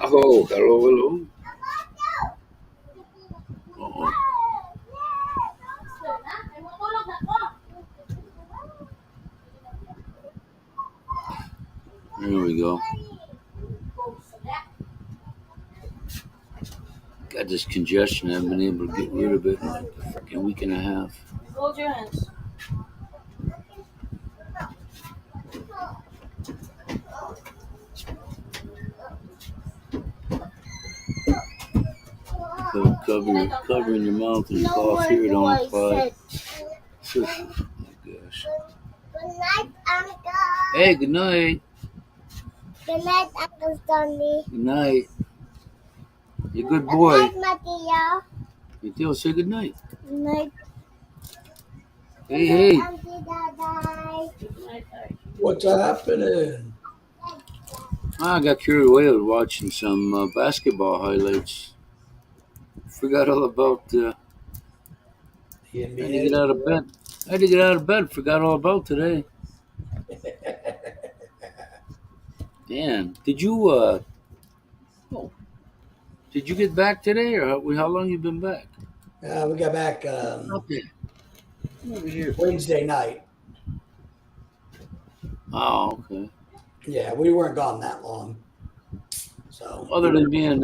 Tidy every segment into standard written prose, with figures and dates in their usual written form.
Oh, hello, hello. Oh, there we go. Got this congestion. I haven't been able to get rid of it in like a freaking week and a half. Hold your hands. Covering your mouth and cough here don't apply. Oh my gosh. Good night, Uncle. Hey, good night. Good night, Uncle Tony. Good night. You're a good Good boy. night, Mateo. Mateo, say good night. Good night. Hey, hey. Auntie Dada. What's happening? I got carried away with watching some basketball highlights. Forgot all about. The I had to NBA. get out of bed. I had to get out of bed. Forgot all about today. Man, did you get back today, or how long you been back? We got back Okay. Over here. Wednesday night. Oh, okay. Yeah, we weren't gone that long. So Other than being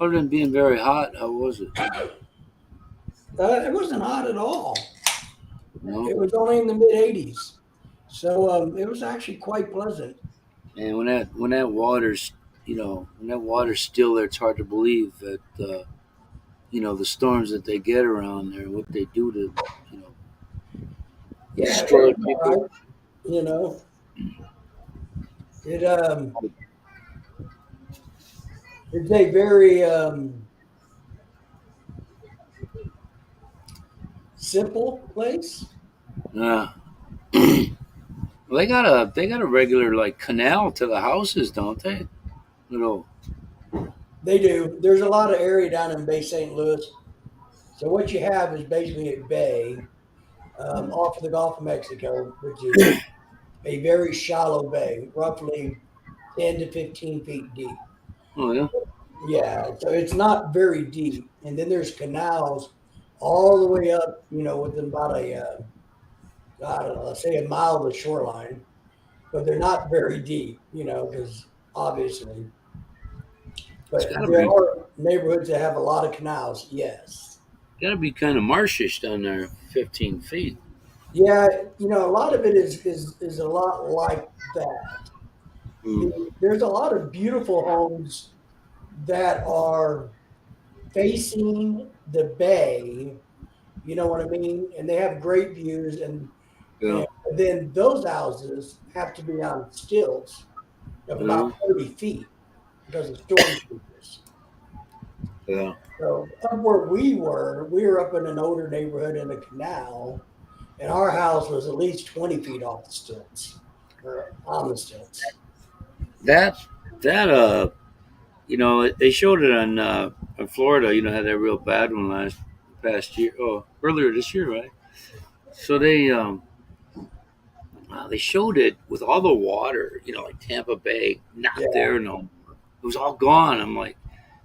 other than being very hot, how was it? it wasn't hot at all. No. It was only in the mid 80s. So it was actually quite pleasant. And when that water's when that water's still there, it's hard to believe that the storms that they get around there, what they do to Yeah, destroy it was all people. right, you know. It's a very simple place. Yeah. Well, they got a regular like canal to the houses, don't they? Little. They do. There's a lot of area down in Bay St. Louis. So what you have is basically a bay off of the Gulf of Mexico, which is a very shallow bay, roughly 10 to 15 feet deep. Oh yeah. Yeah, so it's not very deep. And then there's canals all the way up, within about I don't know, let's say a mile of the shoreline, but they're not very deep, because obviously. It's But gotta there be are neighborhoods that have a lot of canals, yes. gotta be kind of marshish down there, 15 feet. Yeah, a lot of it is a lot like that. Mm. There's a lot of beautiful homes that are facing the bay, you know what I mean? And they have great views Yeah. and then those houses have to be on stilts of Yeah. about 30 feet because of storm sewers. Yeah. So up where we were up in an older neighborhood in a canal, and our house was at least 20 feet off the stilts or on the stilts. That that they showed it on in Florida. Had that real bad one past year. Oh, earlier this year, right? So they showed it with all the water. Like Tampa Bay, not Yeah. there no more. It was all gone. I'm like,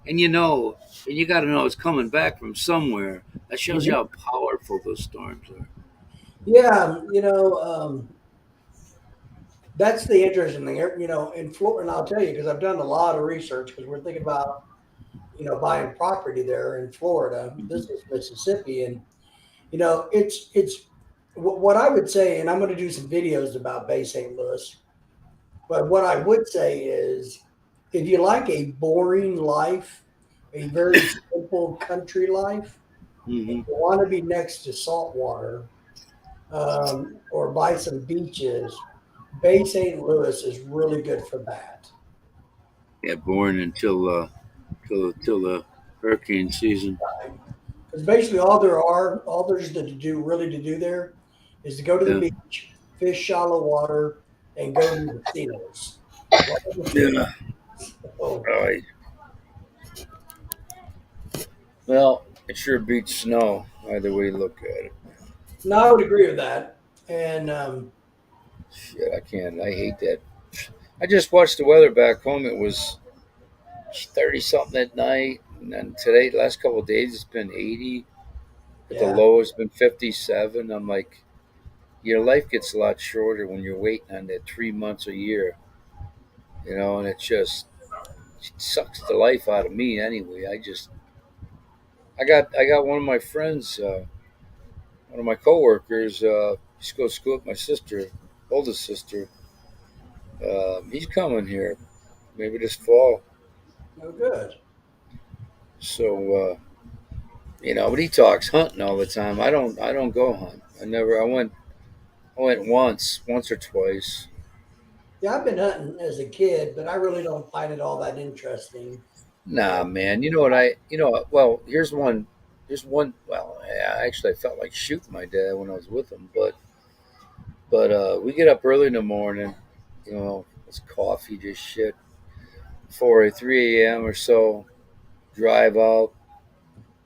and you got to know it's coming back from somewhere. That shows you Mhm. how powerful those storms are. Yeah, that's the interesting thing. In Florida, and I'll tell you because I've done a lot of research because we're thinking about, buying property there in Florida. This is Mississippi, and it's what I would say, and I'm going to do some videos about Bay St. Louis. But what I would say is, if you like a boring life, a very simple country life, and Hmm. you want to be next to salt water or by some beaches, Bay St. Louis is really good for that. Yeah, born until till the hurricane season. Because basically all there's to do there is to go to the Yeah. beach, fish shallow water, and go to the casinos. Yeah. So, Right. Well, it sure beats snow, either way you look at it. no, I would agree with that. And Shit, I can't. I hate that. I just watched the weather back home. It was 30 something at night, and then today, last couple of days, it's been 80. At the Yeah. low, it's been 57. I'm like, your life gets a lot shorter when you're waiting on that 3 months a year, and it just sucks the life out of me anyway. I got one of my friends, one of my coworkers, used to go to school with my sister, oldest sister. He's coming here maybe this fall. Oh, good. So but he talks hunting all the time. I don't go hunt. I went once or twice. Yeah, I've been hunting as a kid, but I really don't find it all that interesting. Nah, man. You know what well, here's one. Well, actually, I felt like shooting my dad when I was with him, but we get up early in the morning. It's coffee, just shit. 3 a.m. or so. Drive out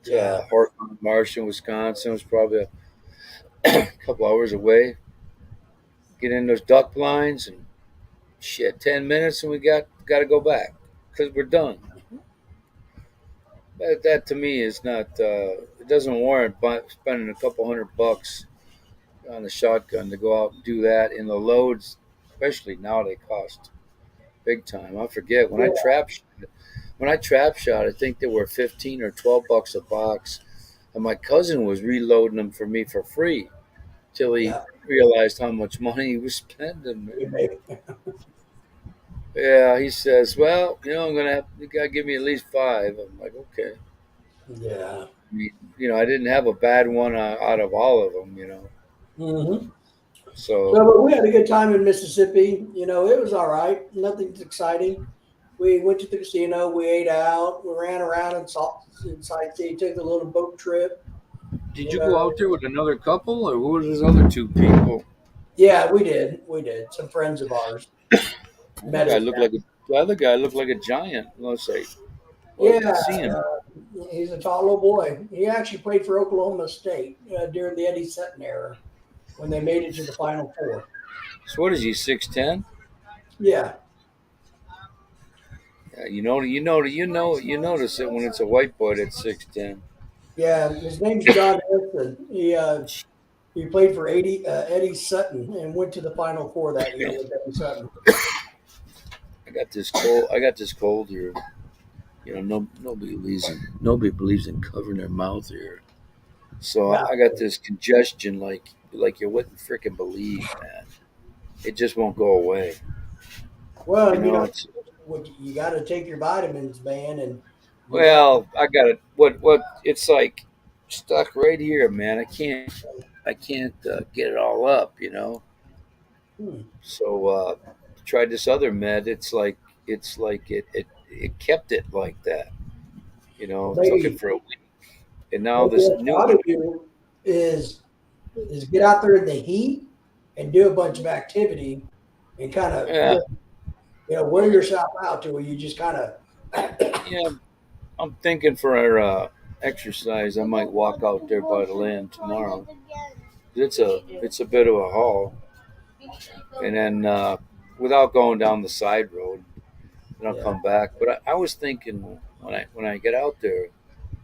to Yeah. Horton Marsh in Wisconsin. It was probably a couple hours away. Get in those duck blinds and shit. 10 minutes and we got to go back because we're done. That to me is not. It doesn't warrant spending a couple $100 on a shotgun to go out and do that. And the loads, especially now, they cost big time. I forget when I Yeah. trap. When I trap shot, I think they were 15 or $12 a box, and my cousin was reloading them for me for free till he Yeah. realized how much money he was spending. You Man. make- Yeah, he says, "Well, you gotta give me at least five." I'm like, "Okay." Yeah. I mean, I didn't have a bad one out of all of them. Hmm. So So, but we had a good time in Mississippi. It was all right. Nothing's exciting. We went to the casino. We ate out. We ran around and sightseeing. Took a little boat trip. did You you go know. out there with another couple, or who were those other two people? Yeah, we did. We did. Some friends of ours That met guy us looked down. like the other guy looked like a giant. Let's say, well, I Yeah, didn't see him. he's a tall little boy. He actually played for Oklahoma State during the Eddie Sutton era when they made it to the Final Four. So what is he? 6'10"? Yeah, Yeah, you notice it when it's a white boy that's 6'10". yeah. His name's John Henson. He played for Eddie Sutton and went to the Final Four that year with Eddie Sutton. I got this cold here. No, nobody believes in covering their mouth here. So Yeah. I got this congestion like you wouldn't freaking believe, man. It just won't go away. Well, You know, it's you got to take your vitamins, man, and you got. well, I got it. What? It's like stuck right here, man. I can't get it all up. Hmm, So tried this other med. It's like it kept it like that. well, Took it maybe for a week, and now maybe this what you new ought one. to do is get out there in the heat and do a bunch of activity and kind of Yeah, wear yourself out to where you just kind of. yeah. I'm thinking for our exercise, I might walk out there by the land tomorrow. It's a bit of a haul, and then without going down the side road, then I'll Yeah. come back. But I was thinking when I get out there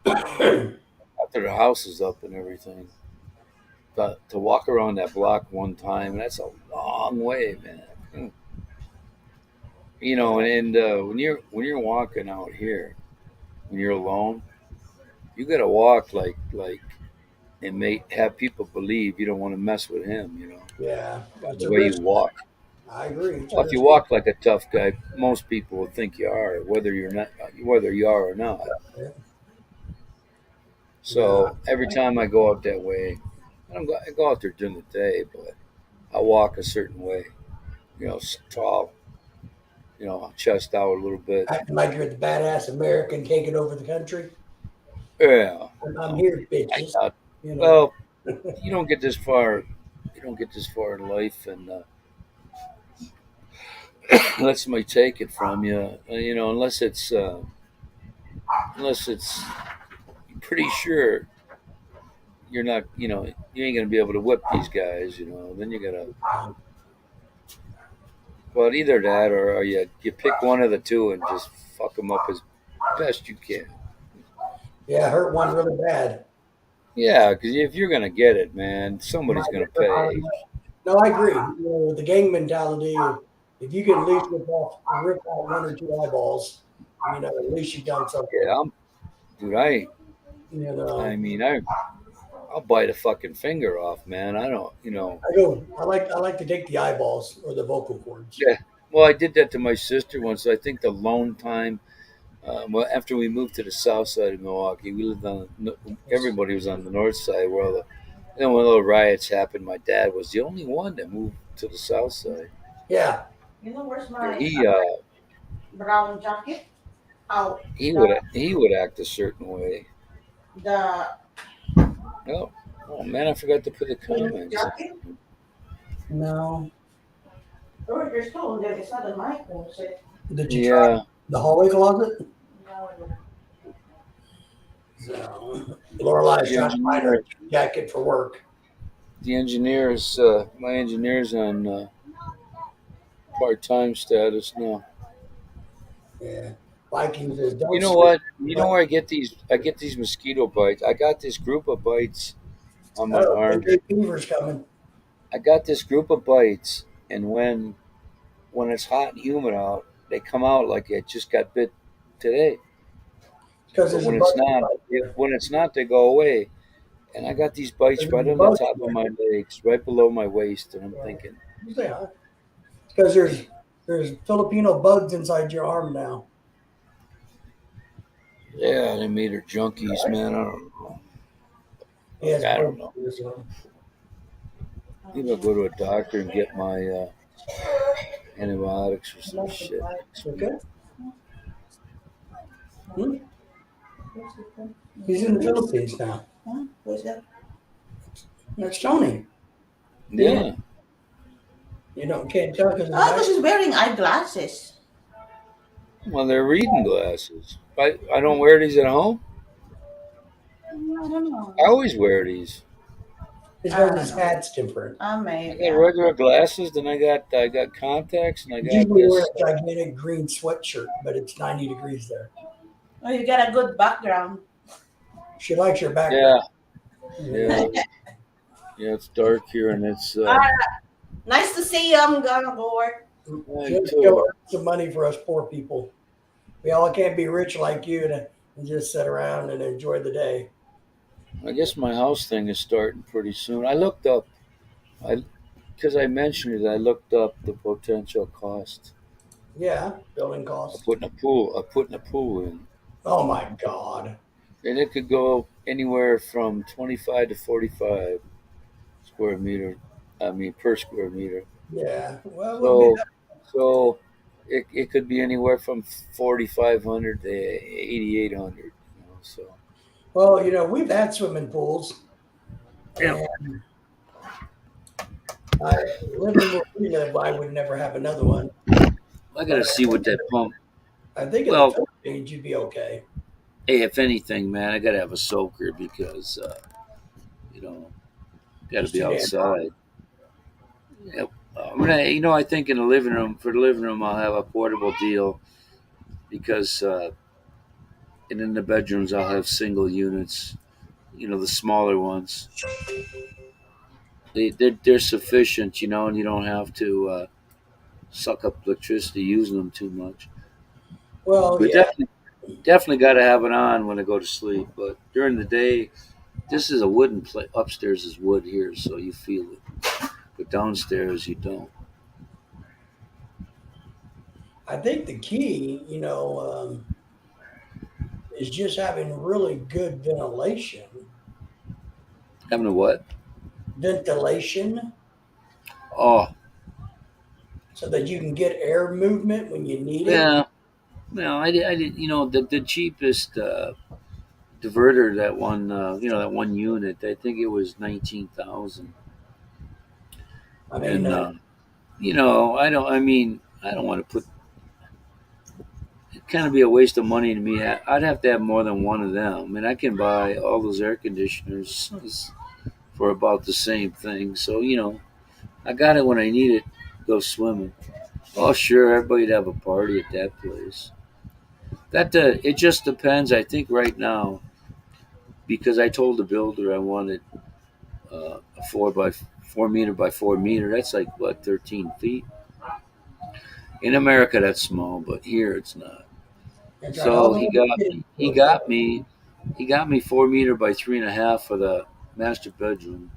after the house is up and everything, to walk around that block one time, that's a long way, man. Yeah. And when you're walking out here, when you're alone, you gotta walk like and have people believe you don't want to mess with him. Yeah. By It's the a way you risk. walk. I agree. It's a Well, if you risk. walk like a tough guy, most people will think you are, whether you are or not. Yeah. So every time I go out that way, I go out there during the day, but I walk a certain way. Tall. Chest out a little bit. Acting like you're the badass American taking over the country. Yeah. I'm here, I bitches. thought, You know. well, you don't get this far. You don't get this far in life, and let somebody take it from you. Unless it's pretty sure you're not. You ain't gonna be able to whip these guys. Then you gotta. Well, either that or you pick one of the two and just fuck them up as best you can. Yeah, I hurt one really bad. Yeah, because if you're gonna get it, man, My somebody's gonna God. pay. No, I agree. With the gang mentality, if you can at least rip out one or two eyeballs, at least you've done something. Yeah, dude. You know, I mean, I'll bite a fucking finger off, man. I don't, I like to take the eyeballs or the vocal cords. Yeah. Well, I did that to my sister once. I think the lone time. Well, after we moved to the south side of Milwaukee, we lived on. Everybody was on the north side, where all the. Then when the riots happened, my dad was the only one that moved to the south side. Yeah, Where's And my brown jacket? Oh, he would act a certain way. the Oh, oh man, I forgot to put the comments. jacket? no. Oh, there's still there. It's not in my closet. Did you try Yeah, the hallway closet? No. So, Lorelai's the trying to find her engineer, jacket for work. the engineers, my engineer's on part-time status now. Yeah, Vikings is don't You know sleep. what? You know where I get these? I get these mosquito bites. I got this group of bites on my Oh, arms. big fever's coming. I got this group of bites, and when it's hot and humid out, they come out like it just got bit today. Because But there's a bug. when it's not, they go away. And I got these bites There's right a on the bug top in of there. my legs, right below my waist, and I'm Right. thinking, You say, huh? Because there's Filipino bugs inside your arm now. yeah, they made her junkies, man. I don't know. Yes, I don't know. this one. Maybe I'll go to a doctor and get my antibiotics or some shit. Okay. Hmm? He's in the Philippines now. Huh? Who's that? That's Tony. Yeah. Can't tell because Oh, because she's wearing eyeglasses. Well, they're reading glasses. I don't wear these at home. I don't know. I always wear these. his hat's different. I Maybe. got regular glasses, then I got contacts, and I He got usually wears this. a gigantic green sweatshirt, but it's 90 degrees there. Oh, you got a good background. She likes your background. Yeah, yeah. It's dark here, and it's. Nice to see you. I'm gonna go work. Just go earn some money for us poor people. We all can't be rich like you and just sit around and enjoy the day. I guess my house thing is starting pretty soon. I looked up, because I mentioned it. I looked up the potential cost Yeah, building of costs. putting a pool in, Oh my God. and it could go anywhere from 25 to 45 square meter. I mean, per square meter. Yeah. Well, we'll So, so it could be anywhere from 4,500 to 8,800. So we've had swimming pools. Yeah. And I living where we live, I would never have another one. I got to see what that pump. I think in Well- the Philippines you'd be okay. Hey, if anything, man, I got to have a soaker because got to be outside. Yeah. I think in the living room I'll have a portable deal because, and in the bedrooms I'll have single units. The smaller ones. They're sufficient, and you don't have to suck up electricity using them too much. Well, But yeah. definitely got to have it on when I go to sleep. But during the day, this is a wooden plate. Upstairs is wood here, so you feel it. But downstairs, you don't. I think the key, is just having really good ventilation. Having a what? Ventilation, Oh, so that you can get air movement when you need it. yeah. No, I did. The cheapest diverter that one unit. I think it was 19,000. I mean, And I don't. I mean, I don't want to put. It'd kind of be a waste of money to me. I'd have to have more than one of them. I mean, I can buy all those air conditioners for about the same thing. So I got it when I need it. Go swimming. Oh, sure, everybody'd have a party at that place. That it just depends. I think right now, because I told the builder I wanted a 4 by 4 meter by 4 meter. That's like what, 13 feet. In America, that's small, but here it's not. That's right. All So the he little got kids me. He do it. got me. He got me 4 meter by 3.5 for the master bedroom,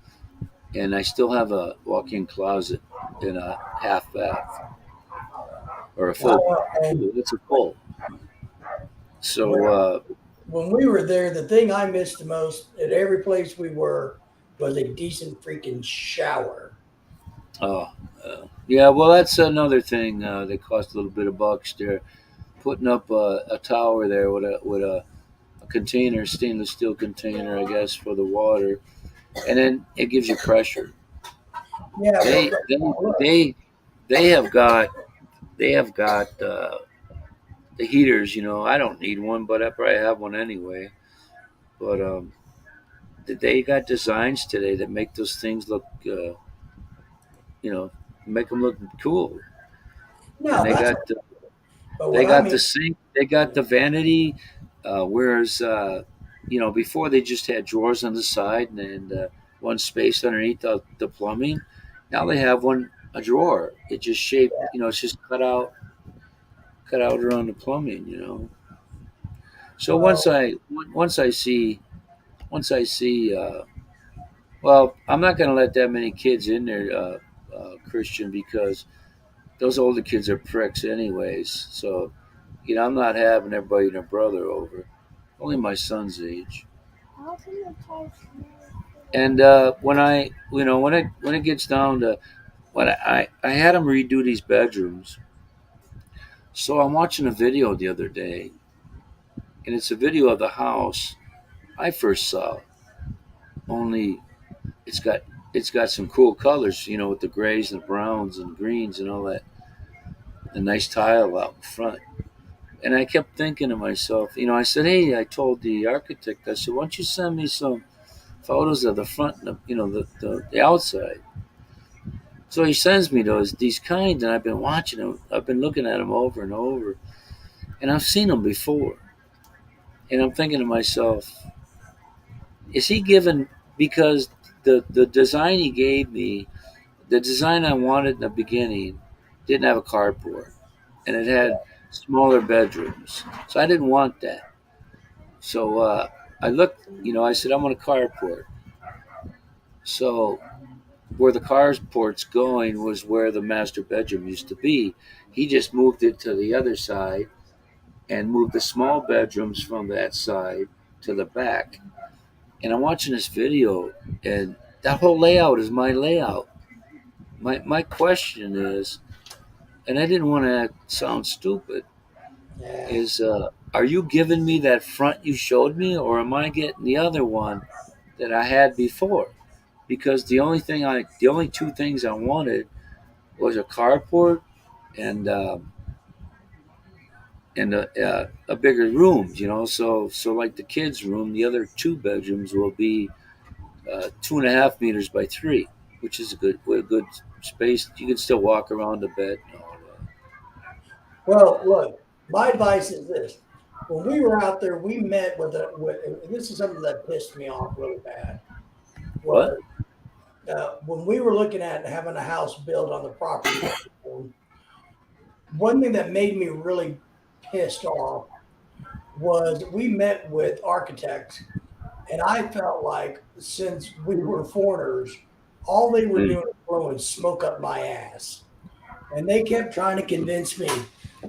and I still have a walk-in closet in a half bath or a full. And It's a full. So, when when we were there, the thing I missed the most at every place we were was a decent freaking shower. oh, yeah. Well, that's another thing. They cost a little bit of bucks. They're putting up a tower there with a container, stainless steel container, I guess, for the water, and then it gives you pressure. Yeah, They they look, they they have got the heaters. I don't need one, but I probably have one anyway. But they got designs today that make those things look, you know, make them look cool. And no, that's but they what I got the mean, sink, they got the vanity, whereas before they just had drawers on the side and one space underneath the plumbing. Now they have one a drawer. It just shaped, it's just cut out around the plumbing. So well, once I see once I see well, I'm not going to let that many kids in there, Christian, because those older kids are pricks anyways. So I'm not having everybody and their brother over. Only my son's age. How can you taste And when it gets down to when I had him redo these bedrooms. So I'm watching a video the other day, and it's a video of the house I first saw. Only it's got it's got some cool colors, with the grays and the browns and greens and all that, the nice tile out in front. And I kept thinking to myself, I said, hey, I told the architect, I said, why don't you send me some photos of the front and the outside. So he sends me these kinds, and I've been watching them. I've been looking at them over and over, and I've seen them before. And I'm thinking to myself, is he given because the design he gave me, the design I wanted in the beginning, didn't have a carport, and it had smaller bedrooms, so I didn't want that. So I looked, I said I want a carport. So where the carport's going was where the master bedroom used to be. He just moved it to the other side and moved the small bedrooms from that side to the back. And I'm watching this video, and that whole layout is my layout. My question is, and I didn't want to sound stupid, yeah, is are you giving me that front you showed me, or am I getting the other one that I had before? Because the only two things I wanted was a carport and a bigger room. So like the kids' room, the other two bedrooms will be 2.5 meters by 3, which is a good space. You can still walk around the bed. And all that. well, look, my advice is this. When we were out there, we met and this is something that pissed me off really bad, What? was when we were looking at having a house built on the property, one thing that made me really pissed off was we met with architects, and I felt like since we were foreigners, all they were Mm. doing was blowing smoke up my ass. And they kept trying to convince me,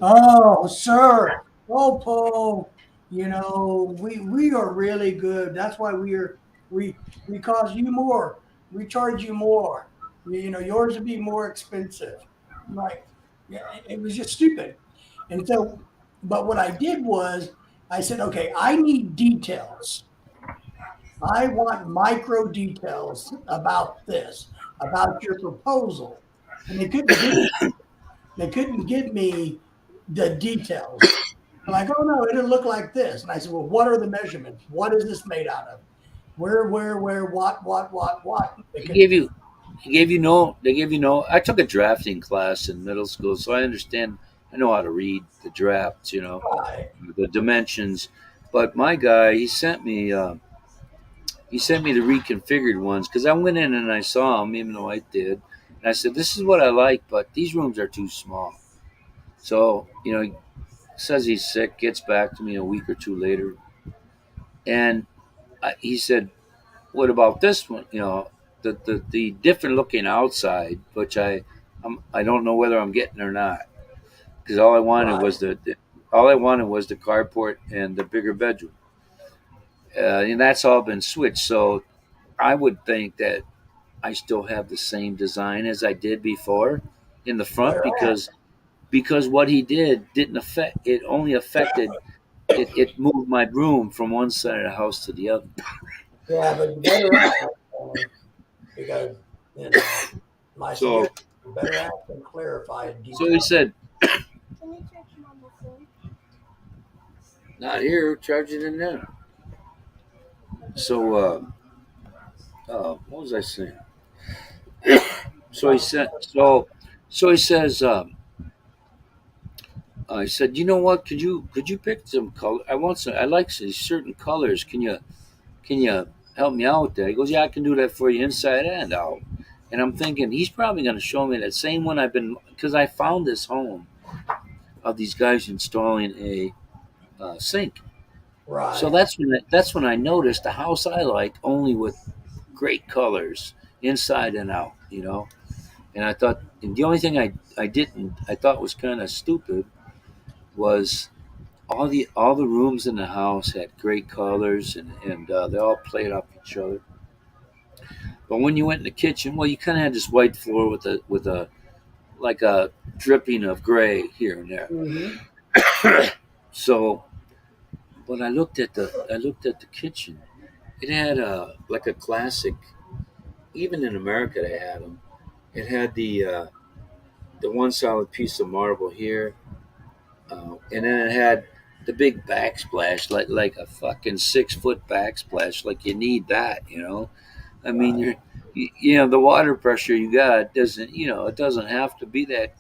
oh, sir, oh, Paul, we are really good. That's why we cost you more. We charge you more. Yours would be more expensive. I'm like, yeah, it was just stupid. And so, but what I did was I said, okay, I need details. I want micro details about this, about your proposal. And they couldn't give me the details. I'm like, oh no, it'll look like this. And I said, well, what are the measurements? What is this made out of? Where, what? They He couldn't. gave you. He gave you no. They gave you no. I took a drafting class in middle school, so I I know how to read the drafts, Right. the dimensions. But my guy, he sent me the reconfigured ones because I went in and I saw them, even though I did, and I said, "This is what I like, but these rooms are too small." So he says he's sick, gets back to me a week or two later, and he said, "What about this one? The different looking outside, which I don't know whether I'm getting or not, because Right. all I wanted was the carport and the bigger bedroom, and that's all been switched. So I would think that I still have the same design as I did before in the front Better act. because what he did didn't affect it, only affected it moved my room from one side of the house to the other. Yeah, but you better act because you know my So suggestion: better act and clarify so he detail. said, Can you check mama phone? "Not here, charge it in there." So what was I saying? So he About said so he says I said, "You know what? Could you pick some color? I like these certain colors. Can you help me out with that?" He goes, "Yeah, I can do that for you inside and out." And I'm thinking he's probably going to show me that same one I've been, because I found this home of these guys installing a sink. So right. that's when I noticed a house I like only with great colors inside and out. And I thought, and the only thing I thought was kind of stupid was all the rooms in the house had great colors, and they all played off each other. But when you went in the kitchen, well, you kind of had this white floor with a like a dripping of gray here and there. Mm-hmm. So, but I looked at the kitchen. It had like a classic. Even in America, they had them. It had the one solid piece of marble here, and then it had the big backsplash, like a fucking 6 foot backsplash, like you need that. I mean, Right. the water pressure you got it doesn't have to be that.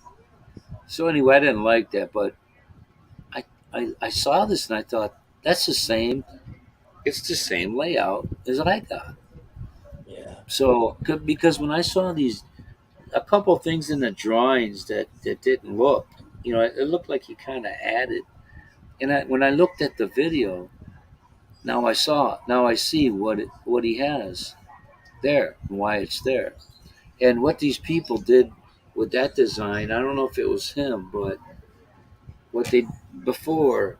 So anyway, I didn't like that, but I saw this and I thought that's the same. It's the same layout as I got. Yeah. So because when I saw these a couple things in the drawings that didn't look, it looked like he kind of added. And when I looked at the video, now I see what he has there and why it's there. And what these people did with that design, I don't know if it was him, but what they before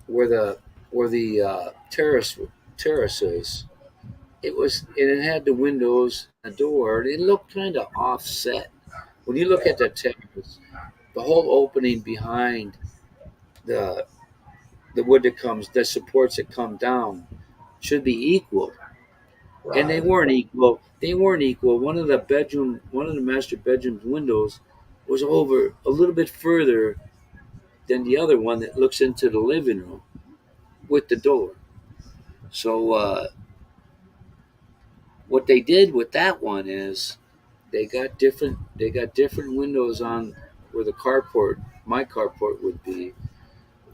where the terraces, and it had the windows, the door, and it looked kind of offset. When you look Yeah. at the terrace, the whole opening behind the the wood the supports that come down should be equal, and they Right. weren't equal. They weren't equal. One of the master bedroom's windows was over a little bit further than the other one that looks into the living room with the door. So what they did with that one is they got different windows on where my carport would be,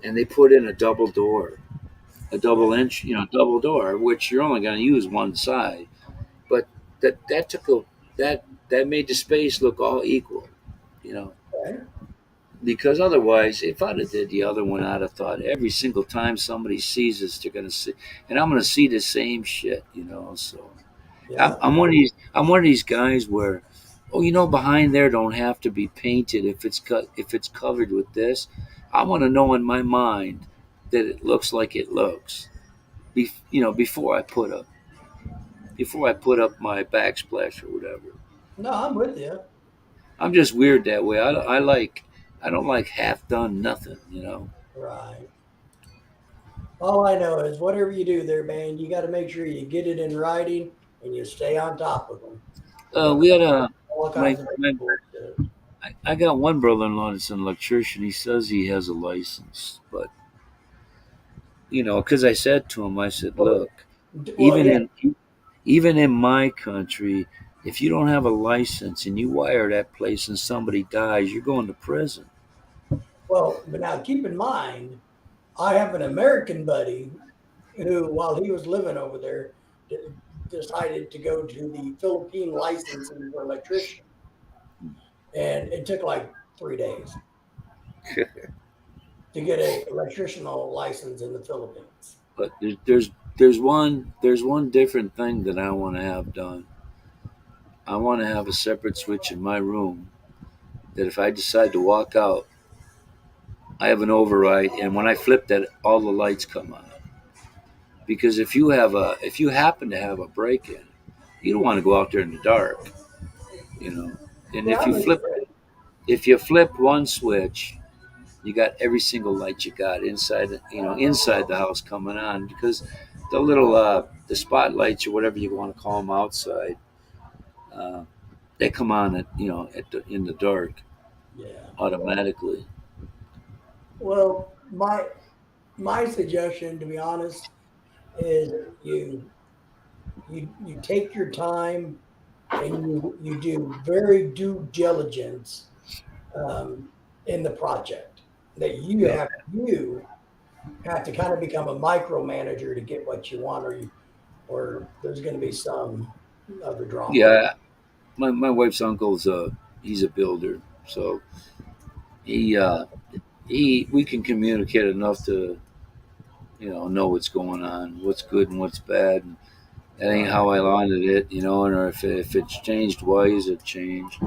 and they put in a double door, a double Yeah. inch, double door, which you're only going to use one side. But that took that made the space look all equal, you know. Okay. Because otherwise, if I'd have did the other one, I'd have thought every single time somebody sees this, they're gonna see, and I'm gonna see the same shit. So I'm, Yeah. I'm one of these. I'm one of these guys where, oh, behind there don't have to be painted if it's covered with this. I want to know in my mind that it looks like it looks. Before I put up my backsplash or whatever. No, I'm with you. I'm just weird that way. I don't like half done nothing. Right. All I know is whatever you do there, man, you got to make sure you get it in writing and you stay on top of them. Because We had a all my kinds of my people do. I got one brother-in-law that's an electrician. He says he has a license, but because I said to him, I said, Well, look, well, even yeah, in my country, if you don't have a license and you wire that place and somebody dies, you're going to prison. Well, but now keep in mind, I have an American buddy who, while he was living over there, d- decided to go to the Philippine licensing for electrician, and it took like 3 days to get a electricianal license in the Philippines. But there's one different thing that I want to have done. I want to have a separate switch in my room that if I decide to walk out, I have an override, and when I flip that, all the lights come on. Because if you happen to have a break in, you don't want to go out there in the dark, you know. And Yeah, if I you mean, flip one switch, you got every single light you got inside the house coming on, because the little the spotlights or whatever you want to call them outside, uh, they come on in the dark yeah. automatically. Well, my suggestion, to be honest, is you take your time and you do very due diligence um, in the project. That Yeah, you have to kind of become a micromanager to get what you want, or there's going to be some other drama. yeah. My wife's uncle's he's a builder, so he we can communicate enough to know what's going on, what's good and what's bad. And that ain't Right. how I wanted it, or if it's changed, why is it changed?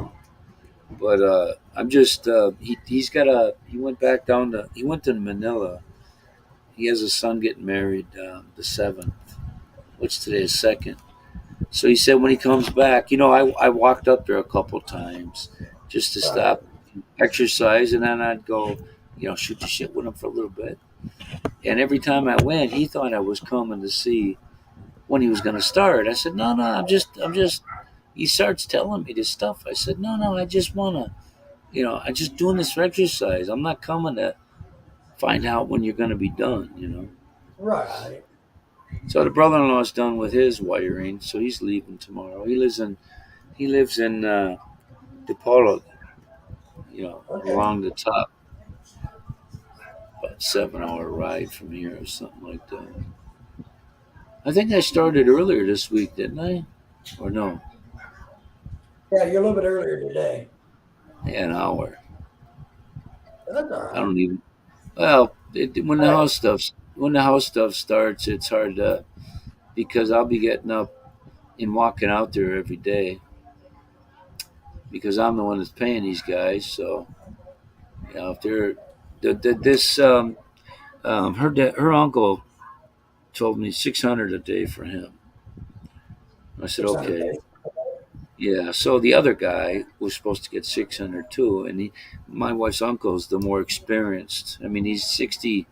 But I'm just he went back down to he went to Manila. He has a son getting married the 7th, which today is 2nd. So he said when he comes back, I walked up there a couple times just to Right. stop, exercise, and then I'd go, shoot the shit with him for a little bit. And every time I went, he thought I was coming to see when he was going to start. I said, no, no, I'm just. He starts telling me this stuff. I said, no, no, I just want to, I'm just doing this for exercise. I'm not coming to find out when you're going to be done. Right. So the brother-in-law's done with his wiring, so he's leaving tomorrow. He lives in DePaulo, Okay. along the top, about 7-hour ride from here or something like that. I think I started earlier this week, didn't I? Or no? Yeah, you're a little bit earlier today. Yeah, an hour. That's all I right. don't even. Well, Hey, when the house stuff starts, it's hard to because I'll be getting up and walking out there every day because I'm the one that's paying these guys. So if they're this her uncle told me 600 a day for him. I said 600 okay. days. Yeah, so the other guy was supposed to get 600 too, and my wife's uncle's the more experienced. I mean, he's 60,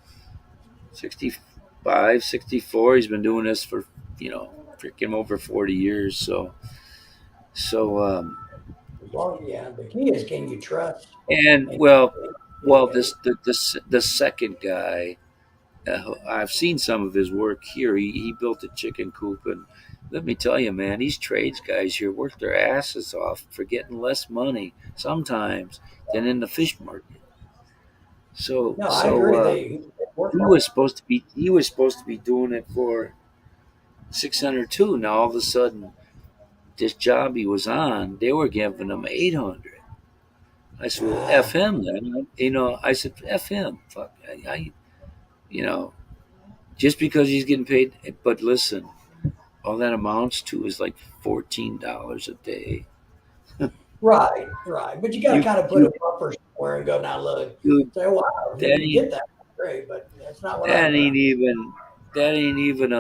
65, 64. He's been doing this for, freaking over 40 years. So, As long, yeah, the key is can you trust and and get well, paid? the second guy, I've seen some of his work here. He built a chicken coop, and let me tell you, man, these trades guys here work their asses off for getting less money sometimes than in the fish market. So, No, I so agree. uh, They work he hard. was supposed to be doing it for 600 too. Now all of a sudden, this job he was on, they were giving him 800. I said, well, f Ah, him then. I said, f him. Fuck, you know, just because he's getting paid. But listen, all that amounts to is like $14 a day. right, right. But you got to You, kind of put you, a buffer somewhere and go, now look, dude, say, wow, if you that can ain't get that, great, but that's not what that I'm ain't doing. even that ain't even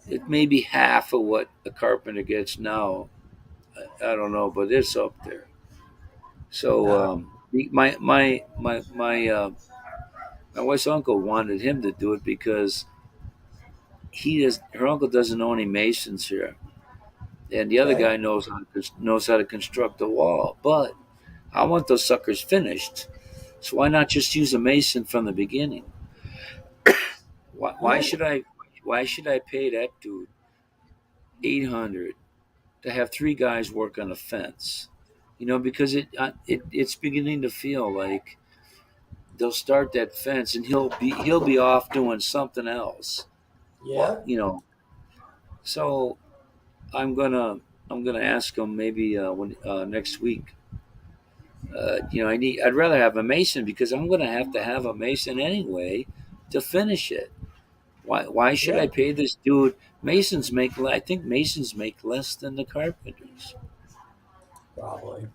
it may be half of what a carpenter gets now. I don't know, but it's up there. So No, my wife's uncle wanted him to do it because her uncle doesn't know any masons here, and the other okay. guy knows how to construct a wall. But I want those suckers finished. So why not just use a mason from the beginning? Why Yeah, should I pay that dude 800 to have three guys work on a fence? Because it's beginning to feel like they'll start that fence, and he'll be off doing something else. Well, Yeah. so I'm gonna I'm gonna ask him maybe when next week. I'd rather have a mason because I'm gonna have to have a mason anyway to finish it. Why should I Yeah. pay this dude? I think masons make less than the carpenters. Probably.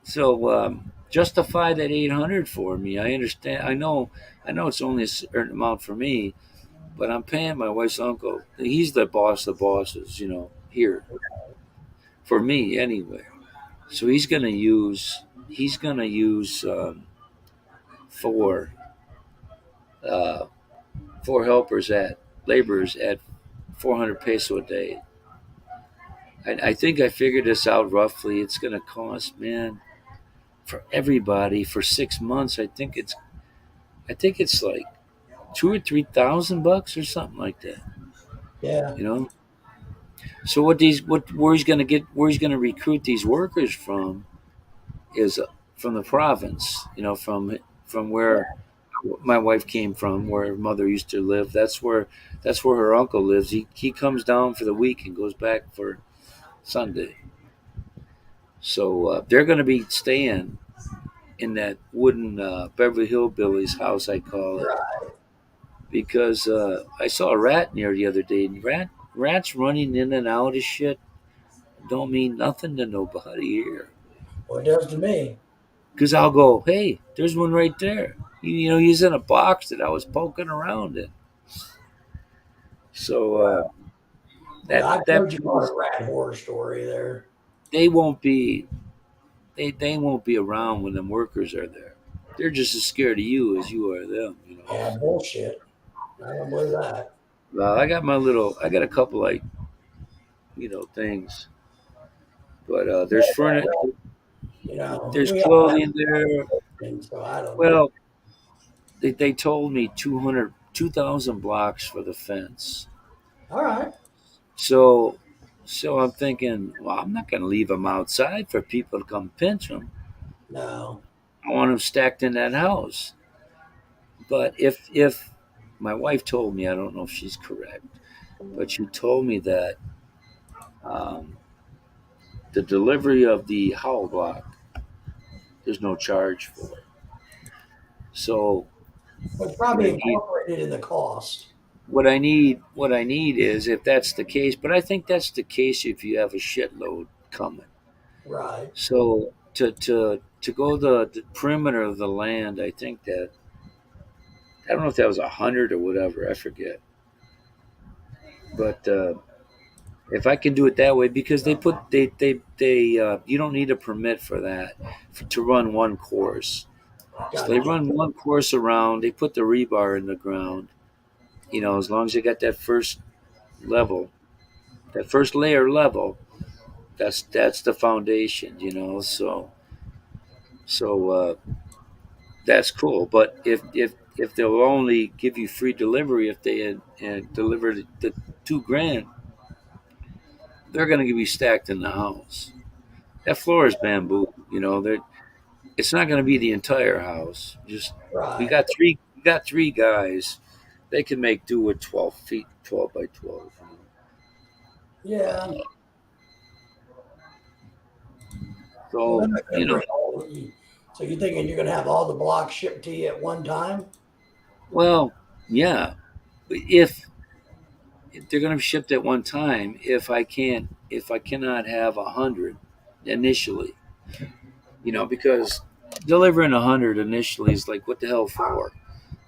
So justify that 800 for me. I understand. I know it's only a certain amount for me, but I'm paying my wife's uncle. He's the boss of bosses, here for me anyway. So he's gonna use four uh, four helpers at laborers at 400 peso a day. I think I figured this out roughly. It's gonna cost, man, for everybody for 6 months. I think it's like 2 or 3 thousand bucks or something like that. Yeah. You know. So where he's gonna recruit these workers from is from the province. From where my wife came from, where her mother used to live. That's where her uncle lives. He comes down for the week and goes back for Sunday. So they're going to be staying in that wooden Beverly Hillbillies house, I call it, Right. because I saw a rat near the other day. And rats running in and out of shit don't mean nothing to nobody here. Well, it does to me. Because I'll go, hey, there's one right there. He's in a box that I was poking around in. So Yeah, I that told you about a rat horror story there. they won't be they won't be around when them workers are there. They're just as scared of you as you are of them. Yeah, bullshit. I don't believe that. Well, I got a couple like things, but there's furniture, there's We all have clothing there. things, so I don't know. Well, they told me 2,000 blocks for the fence. All right. So I'm thinking, well, I'm not going to leave them outside for people to come pinch them. No. I want them stacked in that house. But if my wife told me, I don't know if she's correct, but she told me that um, the delivery of the hollow block, there's no charge for it. So But it's what probably I need, incorporated in the cost. what I need is if that's the case. But I think that's the case if you have a shitload coming. Right. So to go the perimeter of the land, I think that I don't know if that was 100 or whatever. I forget. But if I can do it that way, because you don't need a permit for that to run one course. So they Gotcha. run one course around. They put the rebar in the ground. As long as they got that first level, that first layer level, that's the foundation. So that's cool. But if they'll only give you free delivery if they and deliver the 2 grand, they're going to be stacked in the house. That floor is bamboo. It's not going to be the entire house. Just we Right. got three. We got 3 guys. They can make do with 12 feet, 12 by 12. Yeah. Well, they're So not going to bring all. So you're thinking you're going to have all the blocks shipped to you at one time? well, yeah. If they're going to be shipped at one time, if I cannot have 100 initially, because delivering 100 initially is like what the hell for?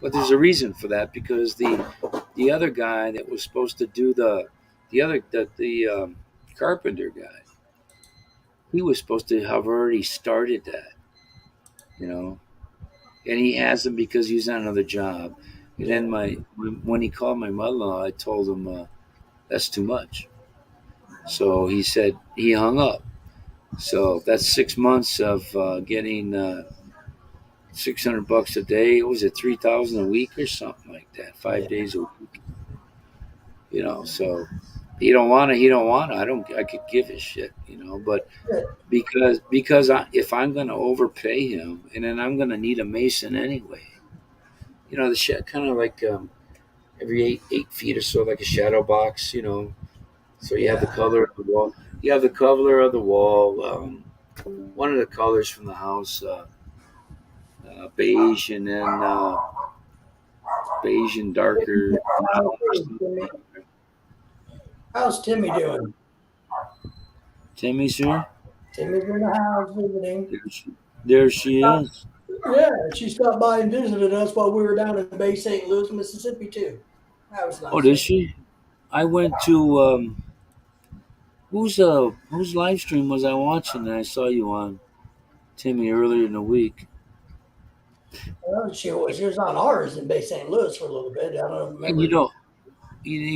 But there's a reason for that because the other guy that was supposed to do the carpenter guy, he was supposed to have already started that, you know, and he hasn't because he's on another job. And then when he called my mother-in-law, I told him that's too much. So he said he hung up. So that's 6 months of getting $600 a day. What was it, 3,000 a week or something like that? Yeah. 5 days a week. So he don't want to. He don't want to. I could give a shit. But Good. because if I'm going to overpay him, and then I'm going to need a mason anyway. the kind of like every 8 feet or so, like a shadow box. So you have the Yeah. color of the wall. You have the color of the wall. One of the colors from the house, beige, and then beige and darker How's brown or Timmy? something. How's Timmy doing? Timmy's here. Timmy's in the house visiting. There she is. Yeah, she stopped by and visited us while we were down in Bay St. Louis, Mississippi, too. That was Oh, nice did of her. she? I went to whose live stream was I watching that I saw you on, Timmy, earlier in the week? Well, she was on ours in Bay St. Louis for a little bit. I don't And you remember.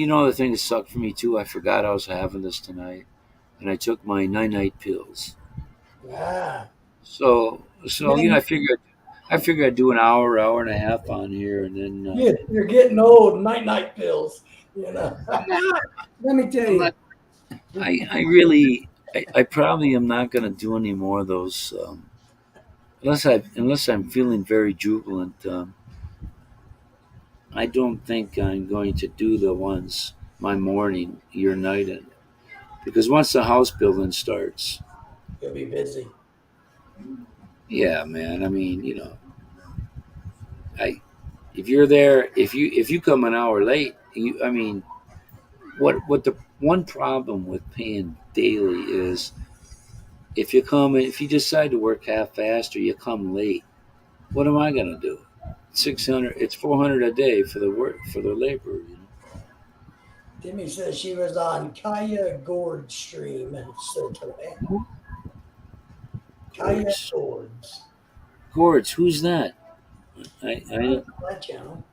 know, the thing that sucked for me too. I forgot I was having this tonight, and I took my night pills. Ah, So man, I figured I'd do an hour and a half on here, and then you're getting old. Night pills. You know. Let me tell I'm not. you. I really, I probably am not going to do any more of those unless I'm feeling very jubilant. I don't think I'm going to do the ones my morning, your night, in because once the house building starts, You'll be busy. yeah, man. I mean, I if you're there, if you come an hour late, I mean, what the one problem with paying daily is if you decide to work half fast or you come late, what am I gonna do? 600, it's 400 a day for the work for the labor. Timmy says she was on Kaya Gord stream. So Kaya Gourds, Gords. gourds, who's that? I That channel.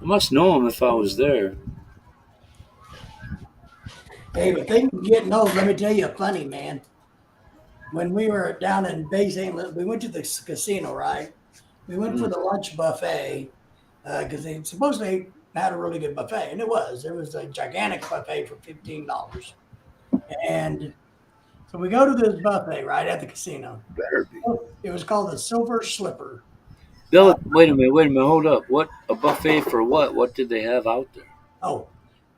I must know him if I was there. Hey, but they can get old. Let me tell you a funny man. When we were down in Bay St. Louis, we went to the casino, right? We went for Mm. the lunch buffet because they supposedly had a really good buffet, and it was. It was a gigantic buffet for $15. And so we go to this buffet right at the casino. Better be. It was called the Silver Slipper. Bill, wait a minute, hold up. What a buffet for what? What did they have out there? Oh,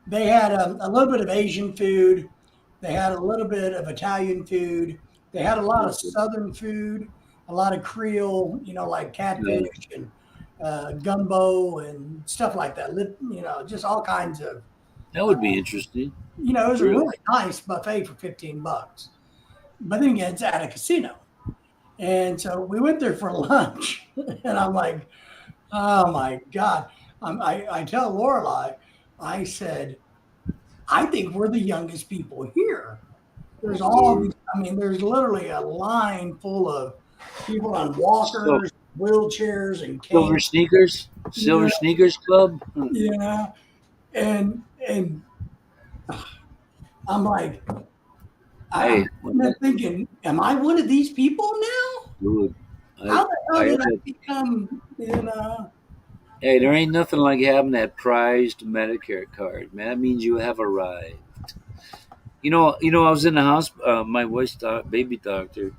they had a little bit of Asian food. They had a little bit of Italian food. They had a lot of Okay. Southern food, a lot of Creole, like Yeah, catfish and gumbo and stuff like that. Just all kinds of. that would be interesting. It was a Really? really nice buffet for $15. But then again, it's at a casino, and so we went there for lunch, and I'm like, oh my god! I tell Lorelai, I said, I think we're the youngest people here. There's all Lord. these, there's literally a line full of people on So, walkers, wheelchairs, and Silver canes, Sneakers? you Silver know, Sneakers Club? Hmm. you know, and I'm like, Hey, I'm sitting there thinking, am I one of these people now? dude, I, How the hell I did had I that. become? Hey, there ain't nothing like having that prized Medicare card, man. That means you have arrived. I was in the hospital. My wife's baby doctor.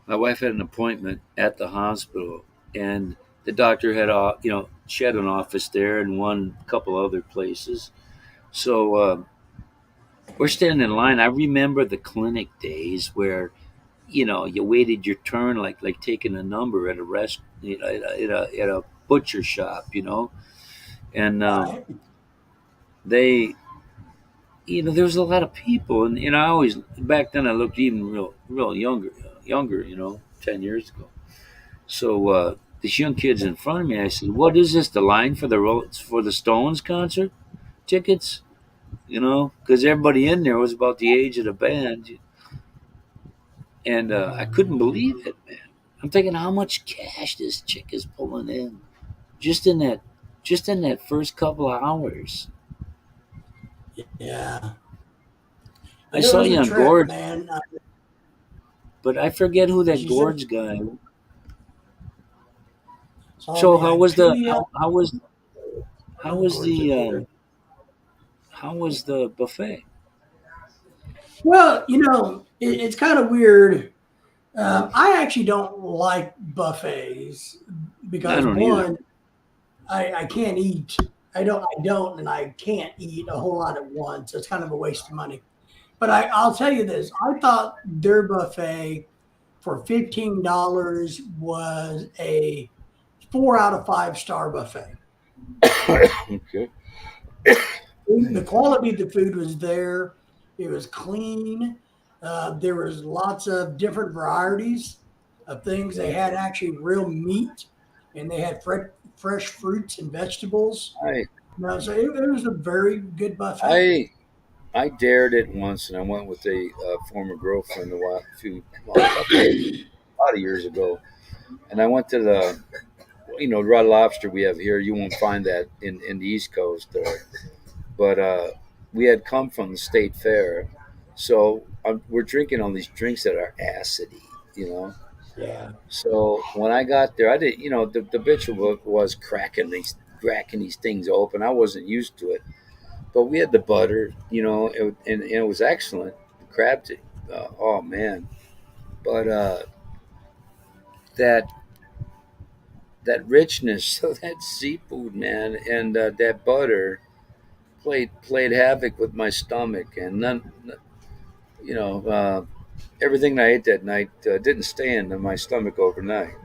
My wife had an appointment at the hospital, and the doctor had, she had an office there and one couple other places. So we're standing in line. I remember the clinic days where you waited your turn like taking a number at a at a butcher shop, and Right. they there was a lot of people, and I always back then I looked even real younger, 10 years ago. So this young kid's in front of me. I said, "What is this? The line for the Stones concert tickets?" Because everybody in there was about the age of the band, and I couldn't believe it, man. I'm thinking how much cash this chick is pulling in just in that just in that first couple of hours. Yeah. I It saw was you a on trip, Gord, man. but I forget who that She said Gord's guy. saw So me how on was the Tulia. how was Gord's a theater. how was the buffet? Well, it's kind of weird. I actually don't like buffets I because don't either. one, I can't eat. I don't, and I can't eat a whole lot at once. It's kind of a waste of money. But I'll tell you this: I thought their buffet for $15 was a 4 out of 5 star buffet. Okay. The quality of the food was there. It was clean. There was lots of different varieties of things. They had actually real meat, and they had fresh fruits and vegetables. I So it was a very good buffet. I I dared it once, and I went with a former girlfriend a lot of years ago, and I went to the Red Lobster we have here. You won't find that in the East Coast, but we had come from the state fair, so we're drinking all these drinks that are acidy, you know. Yeah, So when I got there, I did, the bitch was cracking these things open. I wasn't used to it, but we had the butter, and it was excellent. The crab, oh man! But that that richness of that seafood, man, and that butter played havoc with my stomach, and you know, uh, everything I ate that night didn't stay in my stomach overnight.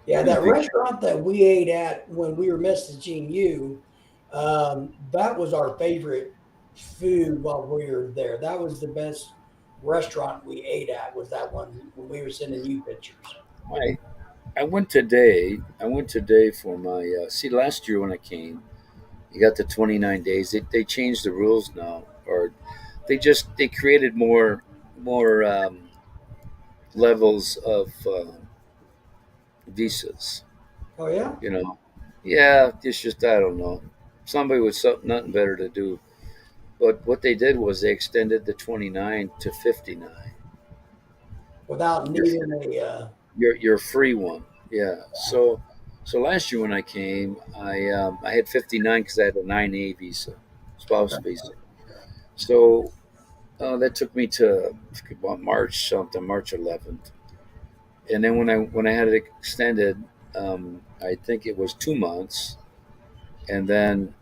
yeah. Couldn't That think. restaurant that we ate at when we were messaging you, that was our favorite food while we were there. That was the best restaurant we ate at. Was that one when we were sending you pictures? I I went today. I went today for my see last year when I came. You got the 29 days. They changed the rules now, or they created more levels of visas. Oh yeah. You know, yeah, it's just I don't know. Somebody with something nothing better to do. But what they did was they extended the 29 to 59. Without Your needing a your free one. Yeah. So last year when I came, I had 59 because I had a 9A visa, spouse visa. So that took me to about March something, March 11th, and then when I had it extended, I think it was 2 months, and then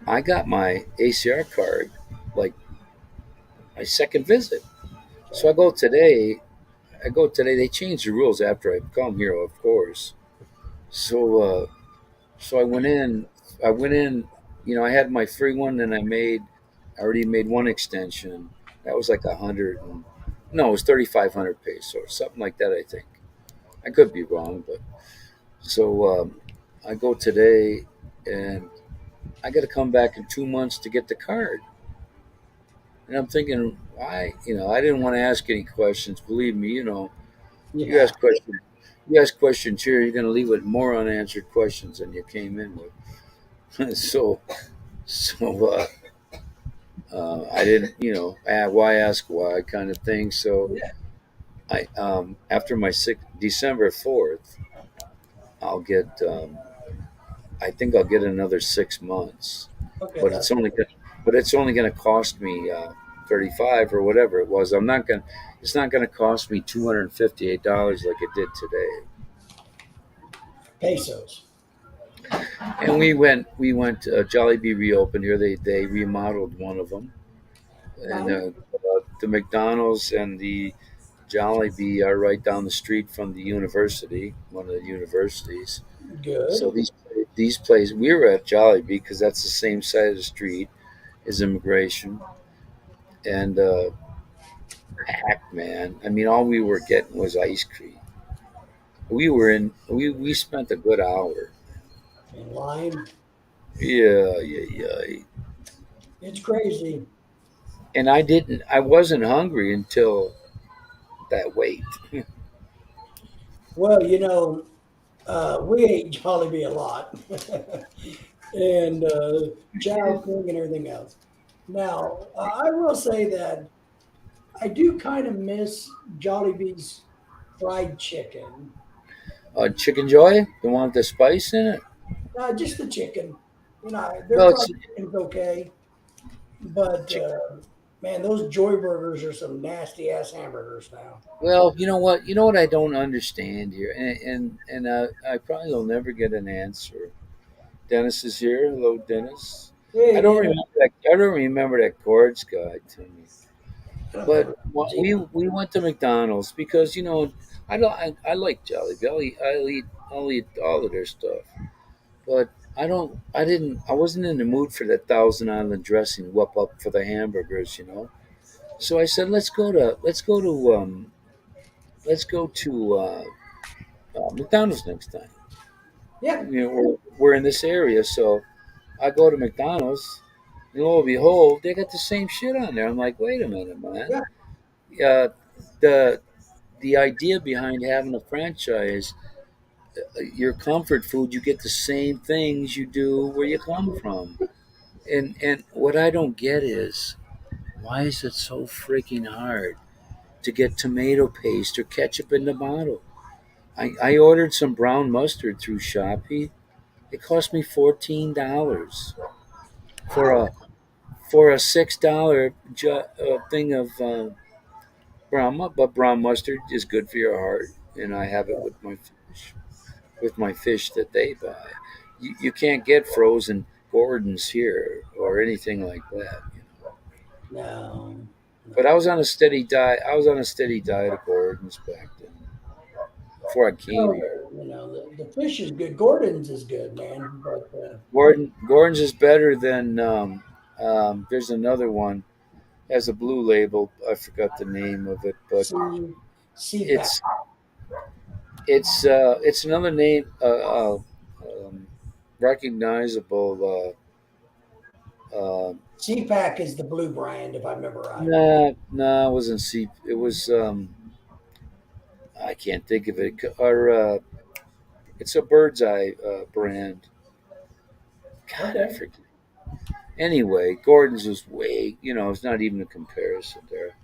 I got my ACR card like my second visit. So I go today. I go today. They changed the rules after I come here, of course. So so I went in. I went in. I had my free one, and I already made one extension. That was like 100. No, it was 3,500 pesos or something like that. I think I could be wrong, but so I go today, and I got to come back in 2 months to get the card. And I'm thinking, why? I didn't want to ask any questions. Believe me, you yeah. ask questions. You ask questions here, you're going to leave with more unanswered questions than you came in with. So I didn't, why ask why kind of thing. So Yeah. I, after my December 4th, I'll get, I think I'll get another 6 months, Okay. but it's only going to cost me 35 or whatever it was. It's not going to cost me $258 like it did today. Pesos. And we went. Jollibee reopened here. They remodeled one of them, and Nice. the McDonald's and the Jollibee are right down the street from the university, one of the universities. So Good. these places we were at Jollibee because that's the same side of the street as immigration, and packed, man. I mean, all we were getting was ice cream. We spent a good hour. In line. Yeah, yeah, yeah. It's crazy. And I wasn't hungry until that wait. Well, we ate Jollibee a lot, and Chow King and everything else. Now, I will say that I do kind of miss Jollibee's fried chicken. Chicken Joy, the one with the spice in it. Just the chicken. Their Well, fried it's chicken's okay, but chicken. Man, those Joy Burgers are some nasty ass hamburgers now. Well, you know what? You know what I don't understand here, and I probably will never get an answer. Dennis is here. Hello, Dennis. Hey, Dennis. I don't remember that Chords guy to me. I don't But remember. we went to McDonald's because I like Jolly Belly. I'll eat all of their stuff. But I wasn't in the mood for that Thousand Island dressing whoop up for the hamburgers, you know. So I said let's go to McDonald's next time. Yeah. You know, we're in this area, so I go to McDonald's. And lo and behold, they got the same shit on there. I'm like, wait a minute, man. Yeah. Uh, the the idea behind having a franchise, your comfort food, you get the same things you do where you come from. And what I don't get is why is it so freaking hard to get tomato paste or ketchup in the bottle? I ordered some brown mustard through Shopee. It cost me $14 for Wow. a $6 thing of but brown mustard is good for your heart, and I have it with my fish that they buy. You can't get frozen Gordons here or anything like that. No. But I was on a steady diet. I was on a steady diet of Gordons back then before I came No, here. the fish is good. Gordon's is good, man. But Gordon's is better than there's another one has a blue label. I forgot the name of it, but CPAC. it's it's another name um, recognizable. CPAC is the blue brand, if I remember right. It wasn't C. It was I can't think of it. Or it's a Bird's Eye brand. God, I Okay. forget. Anyway, Gordon's was way. It's not even a comparison there.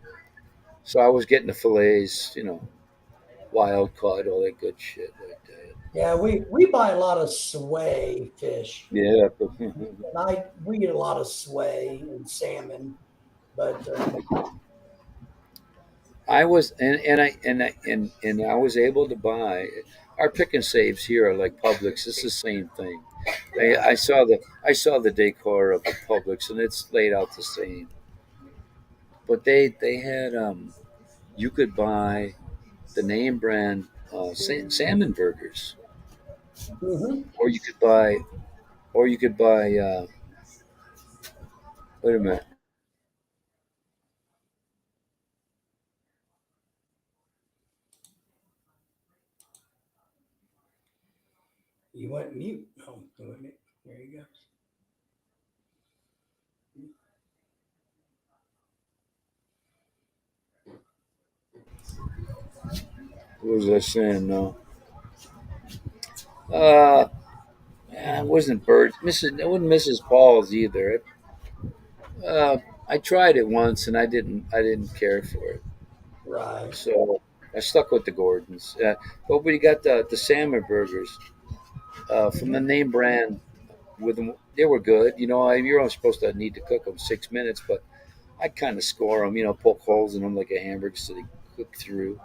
So I was getting the fillets. Wild caught, all that good shit like that. Yeah, we buy a lot of sway fish. Yeah. And we eat a lot of sway and salmon, but I was and I was able to buy our pick and saves here are like Publix. It's the same thing. I saw the decor of the Publix and it's laid out the same. But they had you could buy the name brand salmon burgers, mhm. or you could buy. Wait a minute. You went mute. Oh, wait a minute. There you go. What was I saying? No. Uh, it wasn't Bird. It wasn't Mrs. Paul's either. I tried it once and I didn't care for it. Right. So I stuck with the Gordons. But we got the salmon burgers from the name brand. With them, they were good. You're only supposed to need to cook them 6 minutes, but I kind of score them. Poke holes in them like a hamburger so they cook through.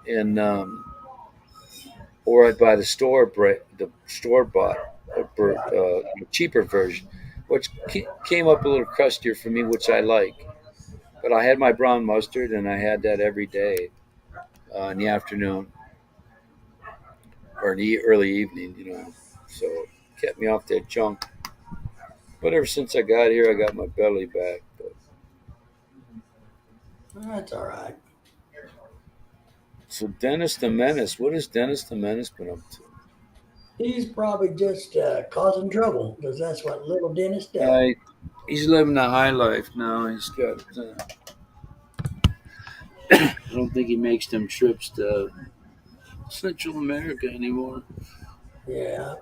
And or I'd buy the store bought cheaper version, which came up a little crustier for me, which I like. But I had my brown mustard, and I had that every day in the afternoon or in the early evening. So it kept me off that junk. But ever since I got here, I got my belly back. But That's all right. so Dennis the Menace, what has Dennis the Menace been up to? He's probably just causing trouble because that's what little Dennis does. He's living the high life now. He's got. I don't think he makes them trips to Central America anymore. Yeah.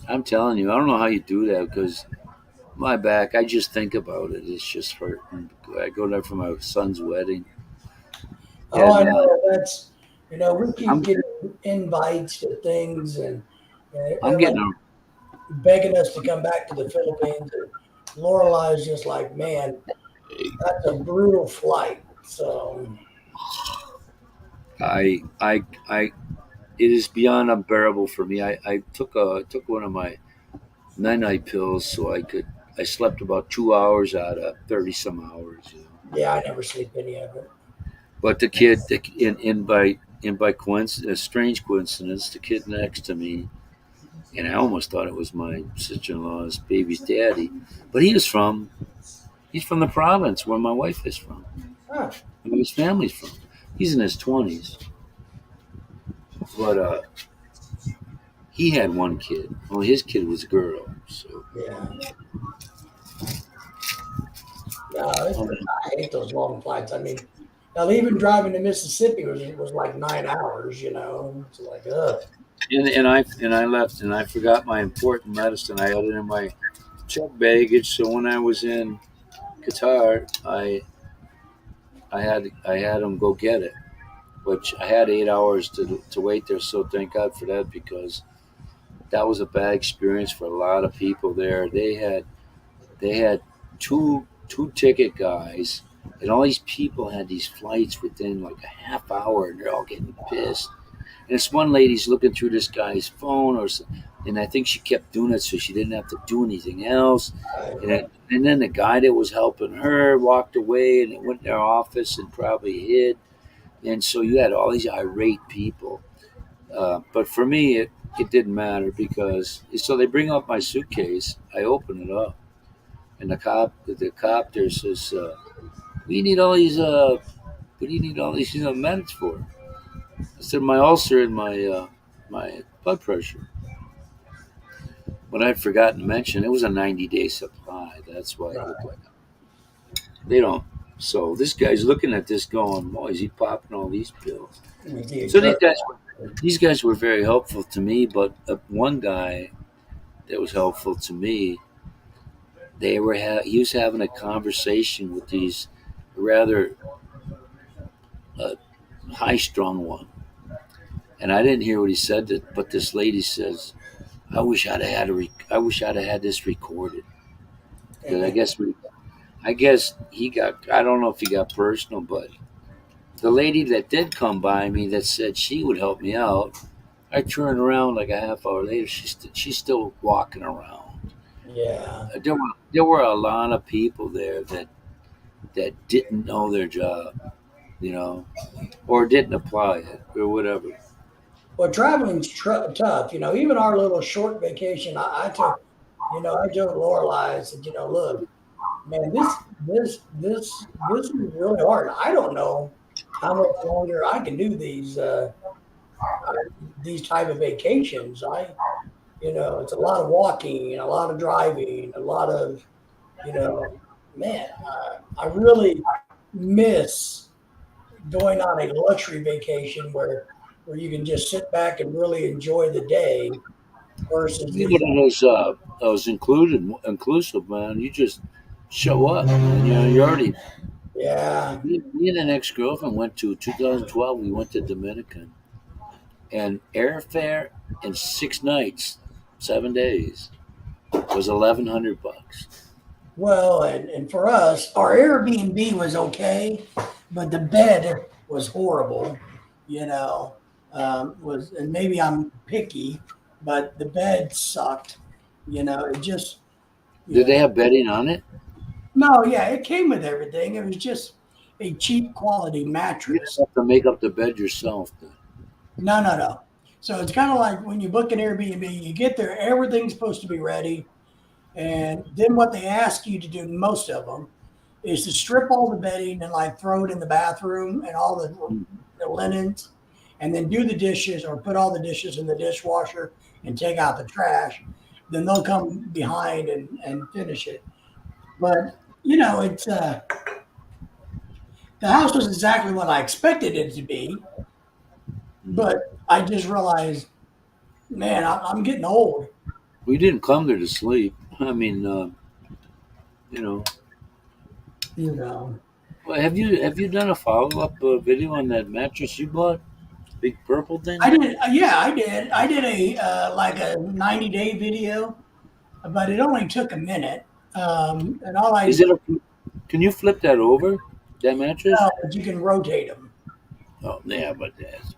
I'm telling you, I don't know how you do that because my back, I just think about it. It's just hurting. I go there for my son's wedding. Oh, I And know. That's we keep I'm getting invites to things, and I'm they're like getting a begging us to come back to the Philippines. Lorelai's just like, man, that's a brutal flight. So I it is beyond unbearable for me. I took one of my night pills so I slept about 2 hours out of 30 some hours. yeah, I never sleep any of it. But the kid, in by coincidence, a strange coincidence, the kid next to me, and I almost thought it was my sister-in-law's baby's daddy, but he's from the province where my wife is from, Huh. and where his family's from. He's in his 20s, but he had one kid. Well, his kid was a girl, so Yeah. No, I hate those long flights. I mean, now even driving to Mississippi was like 9 hours. It's like, ugh. and I left and I forgot my important medicine. I had it in my check baggage, so when I was in Qatar, I had him go get it, which I had 8 hours to wait there. So thank God for that because that was a bad experience for a lot of people there. They had two ticket guys, and all these people had these flights within like a half hour, and they're all getting pissed. And this one lady's looking through this guy's phone, and I think she kept doing it so she didn't have to do anything else. And then the guy that was helping her walked away, and it went in their office and probably hid. And so you had all these irate people. But for me, it didn't matter because so they bring up my suitcase. I open it up, and the cop there says, "What do you need all these? What do you need all these meds for?" I said, "My ulcer and my blood pressure." But I'd forgotten to mention it was a 90-day supply. That's why it looked like they don't. So this guy's looking at this, going, "Boy, is he popping all these pills?" So these guys were very helpful to me. But one guy that was helpful to me, he was having a conversation with these rather uh, high-strung one, and I didn't hear what he said. But this lady says, I wish I'd have had this recorded because I guess he got. I don't know if he got personal, but the lady that did come by me that said she would help me out, I turned around like a half hour later. She's still walking around. Yeah. There were a lot of people there that didn't know their job, or didn't apply it or whatever. Well, traveling's tough. Even our little short vacation, I took. I told Lorelai, I said, look, man, this is really hard. I don't know how much longer I can do these type of vacations. It's a lot of walking and a lot of driving, a lot of, you know, man, I really miss going on a luxury vacation where you can just sit back and really enjoy the day versus Yeah, these. but it was inclusive, man. You just show up, man. You already. Yeah. Me and an ex girlfriend went to 2012. We went to Dominican, and airfare in 6 nights, 7 days was $1,100. Well, and for us, our Airbnb was okay, but the bed was horrible. You know, was and maybe I'm picky, but the bed sucked. It just Did yeah. they have bedding on it? No, yeah, it came with everything. It was just a cheap quality You mattress. have to make up the bed yourself. Then. No, no, no. So it's kind of like when you book an Airbnb, you get there, everything's supposed to be ready. And then what they ask you to do, most of them, is to strip all the bedding and like throw it in the bathroom and all the linens, and then do the dishes or put all the dishes in the dishwasher and take out the trash. Then they'll come behind and finish it. But it's the house was exactly what I expected it to be, but I just realized, man, I'm getting old. We didn't come there to sleep. I mean, you know. You know. Well, have you done a follow up video on that mattress you bought? Big purple thing. I did, yeah, I did. I did a like a 90-day video, but it only took a minute. And all I Is it a? Can you flip that over? That mattress? know is you can rotate them. Oh yeah, but that's,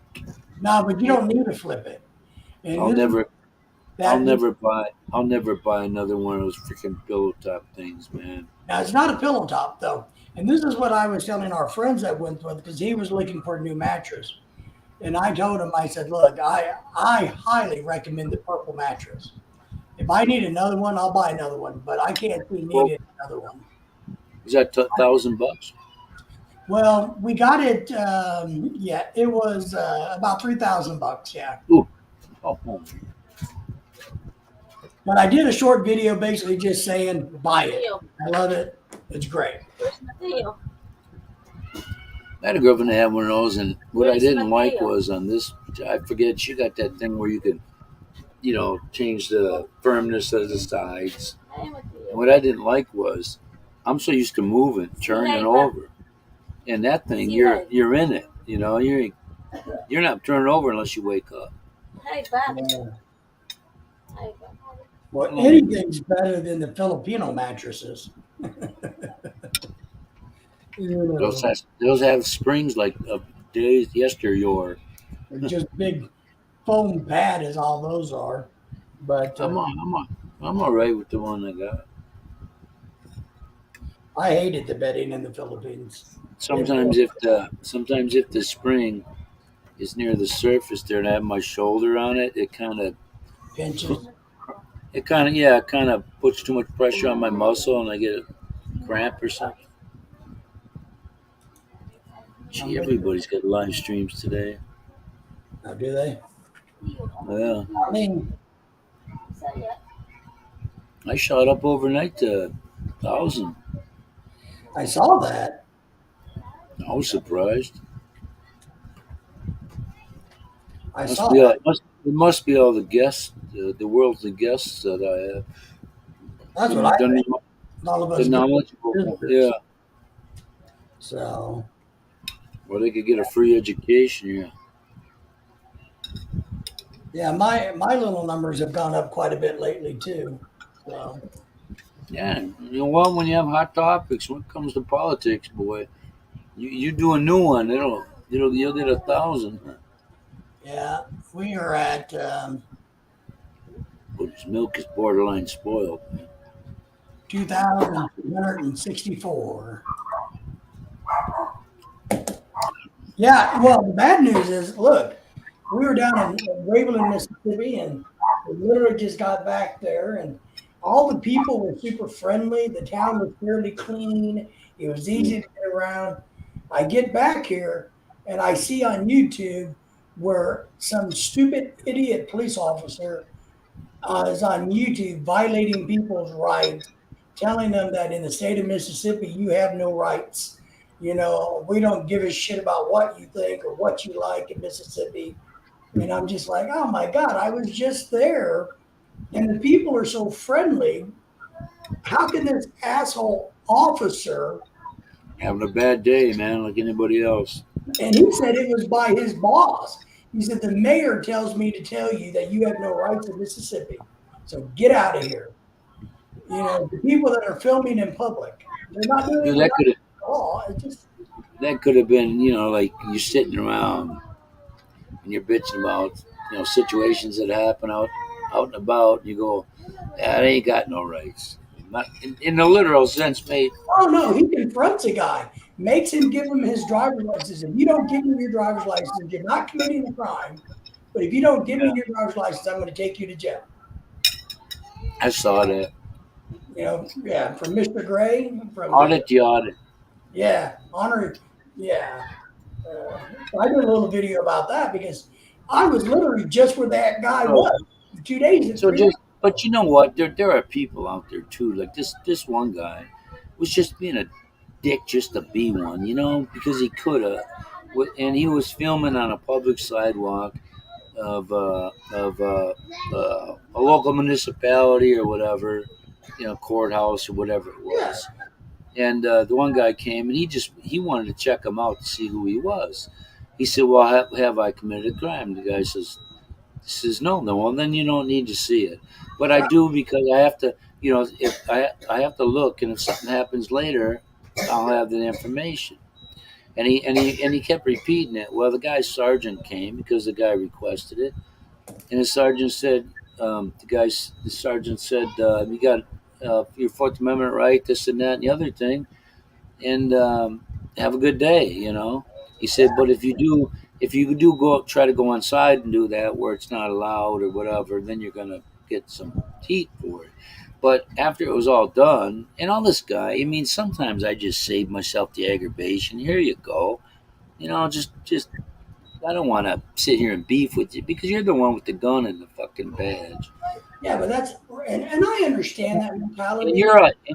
No, but you don't need to flip it. And I'll this, never. I'll that never buy. I'll never buy another one of those freaking pillow top things, man. now it's not a pillow top though. And this is what I was telling our friends that went with because he was looking for a new mattress. And I told him, I said, look, I highly recommend the purple mattress. If I need another one, I'll buy another one, but I can't see Well, needing another one. is that $1,000? Well, we got it. Yeah, it was about $3,000. Yeah, Ooh. Oh, but I did a short video basically just saying buy it. Mateo, I love it. It's great. where's Mateo? I had a girlfriend that had one of those, and what I Where's didn't like Mateo? was on this. I forget she got that thing where you could, change the firmness of the sides. Hey, And Mateo. what I didn't like was, I'm so used to moving, turning Hey, over, and that thing See you're that? you're in it. You're not turning over unless you wake up. Hey, Bob. Yeah. Hey, Bob. Well, anything's better than the Filipino mattresses. You Those know, those have springs like of days yesteryear. they're just big foam pad is all those are. But I'm all right with the one I got. I hated the bedding in the Philippines. Sometimes if the spring is near the surface there and I have my shoulder on it, Pinches. it kind of puts too much pressure on my muscle and I get a cramp or something. Gee, everybody's got live streams today. Now, do they? Yeah, I mean, I shot up overnight to 1,000. I saw that. I was surprised. I Must saw be that. it must be all the guests, the worldly guests that I have. That's what I The, think. All of the us good knowledgeable, visitors. yeah. So, Or they could get a free education. Yeah. yeah, my little numbers have gone up quite a bit lately too. So, Yeah, you know what? When you have hot topics, when it comes to politics, boy, you do a new one, you'll get 1,000. yeah, we are at But his milk is borderline spoiled. 2,264. Yeah, well, the bad news is, look, we were down in Waveland, Mississippi, and we literally just got back there, and all the people were super friendly. The town was fairly clean. It was easy to get around. I get back here, and I see on YouTube where some stupid idiot police officer is on YouTube violating people's rights, telling them that in the state of Mississippi, you have no rights. You know, we don't give a shit about what you think or what you like in Mississippi. And I'm just like, oh my God, I was just there. And the people are so friendly. How can this asshole officer, Having a bad day, man, like anybody else. and he said it was by his boss. He said, the mayor tells me to tell you that you have no rights in Mississippi. So get out of here. You know, the people that are filming in public, they're not doing Dude, it that could have at all. It's just, been, like you sitting around and you're bitching about, situations that happen out and about. And you go, yeah, they ain't got no rights. Not in the literal sense, mate. oh no, he confronts a guy, makes him give him his driver's license. If you don't give me your driver's license, you're not committing a crime. But if you don't give me your driver's license, I'm going to take you to jail. I saw that. You know, yeah, from Mr. Gray, from Audit the audit. yeah, honor, yeah. I did a little video about that because I was literally just where that guy Oh. was 2 days. So just, but you know what? There are people out there too. Like this one guy was just being a dick just to be one, because he could have. And he was filming on a public sidewalk of a local municipality or whatever, courthouse or whatever it was. And the one guy came and he wanted to check him out to see who he was. He said, "Well, have I committed a crime?" The guy says, "No." Well, then you don't need to see it. But I do because I have to. if I have to look, and if something happens later, I'll have the information. And he kept repeating it. Well, the guy's sergeant came because the guy requested it, and the sergeant said, the sergeant said, you got your Fourth Amendment right, this and that and the other thing, and have a good day. He said, but if you do try to go inside and do that where it's not allowed or whatever, then you're gonna get some heat for it. But after it was all done, and all this guy, I mean, sometimes I just save myself the aggravation. Here you go, just I don't want to sit here and beef with you because you're the one with the gun and the fucking badge. Yeah, but and I understand that And mentality.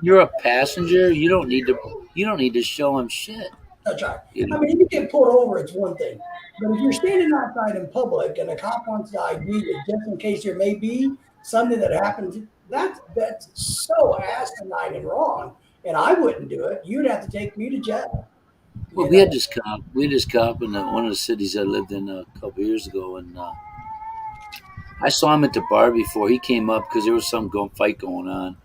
you're a passenger. You don't need to show him shit. That's right. You I know. mean, if you get pulled over, it's one thing. But if you're standing outside in public and a cop wants to ID you just in case there may be something that happens, that's so asinine and wrong. And I wouldn't do it. You'd have to take me to jail. Well, You we had know, this cop. We had this cop in one of the cities I lived in a couple of years ago, and I saw him at the bar before. He came up because there was some fight going on,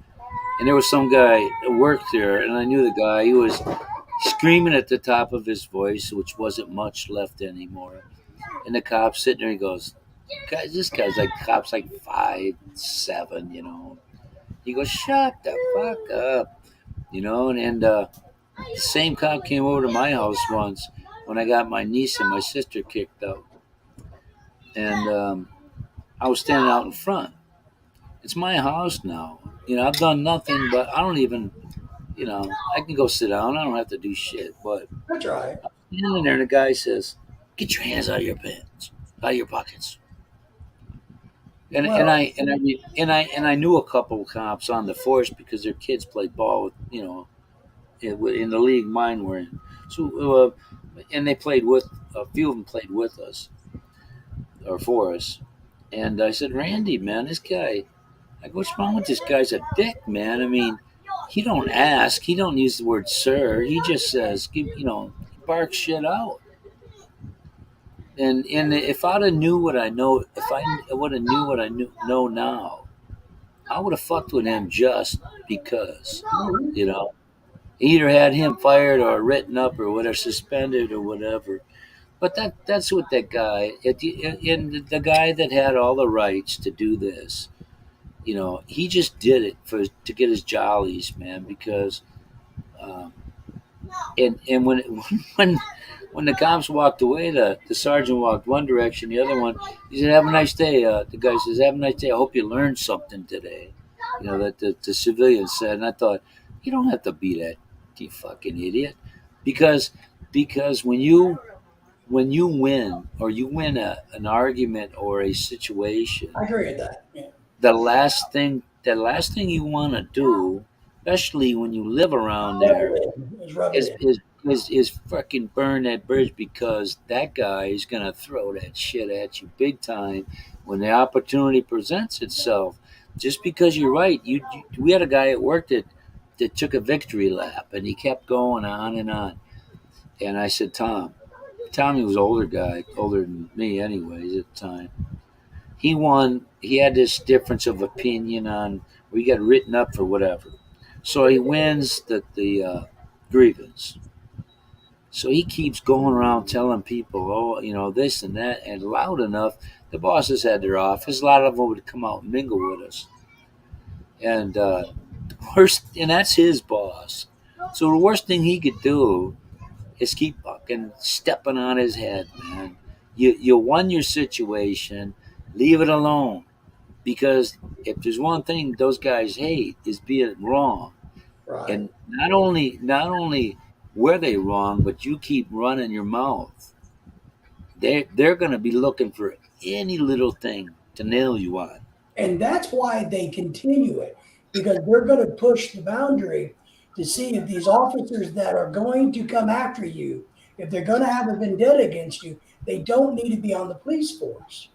and there was some guy that worked there, and I knew the guy. He was screaming at the top of his voice, which wasn't much left anymore. And the cop sitting there, he goes, "Guys, this guy's like cop's like 5'7". He goes, "Shut the fuck up," and the same cop came over to my house once when I got my niece and my sister kicked out, and I was standing out in front. It's my house now. I've done nothing, but I don't even, I can go sit down. I don't have to do shit. But that's right. standing there, and the guy says, "Get your hands out of your pants, out of your pockets." Well, And I knew a couple of cops on the force because their kids played ball with, in the league mine were in. So, and they played with a few of them played with us or for us. And I said, "Randy, man, this guy." I go, "What's wrong with this guy's a dick, man? I mean, he don't ask. He don't use the word sir. He just says, he barks shit out." And if I'd have knew what I know, if I would have knew what I know now, I would have fucked with him just because, mhm, you know. Either had him fired or written up or whatever, suspended or whatever. But that's what that guy, and the guy that had all the rights to do this, he just did it to get his jollies, man. Because um, and when when when the cops walked away, the sergeant walked one direction, the other one. He said, "Have a nice day." The guy says, "Have a nice day. I hope you learned something today." That the civilian said, and I thought, you don't have to be that, you fucking idiot, because when you win or you win an argument or a situation, I agree with that. Yeah. the last thing you want to do, especially when you live around Rub there, it in. Just rub it is in. is fucking burn that bridge, because that guy is gonna throw that shit at you big time when the opportunity presents itself. Just because you're right, we had a guy at work that took a victory lap, and he kept going on and on. And I said, Tommy was an older guy, older than me, anyways, at the time. He won. He had this difference of opinion on. We got written up for whatever, so he wins the grievance. So he keeps going around telling people, oh, this and that, and loud enough. The bosses had their office. A lot of them would come out and mingle with us, and and that's his boss. So the worst thing he could do is keep fucking stepping on his head, man. You won your situation. Leave it alone, because if there's one thing those guys hate is being wrong. Right. And not only were they wrong, but you keep running your mouth. They're going to be looking for any little thing to nail you on. And that's why they continue it, because they're going to push the boundary to see if these officers that are going to come after you, if they're going to have a vendetta against you, they don't need to be on the police force.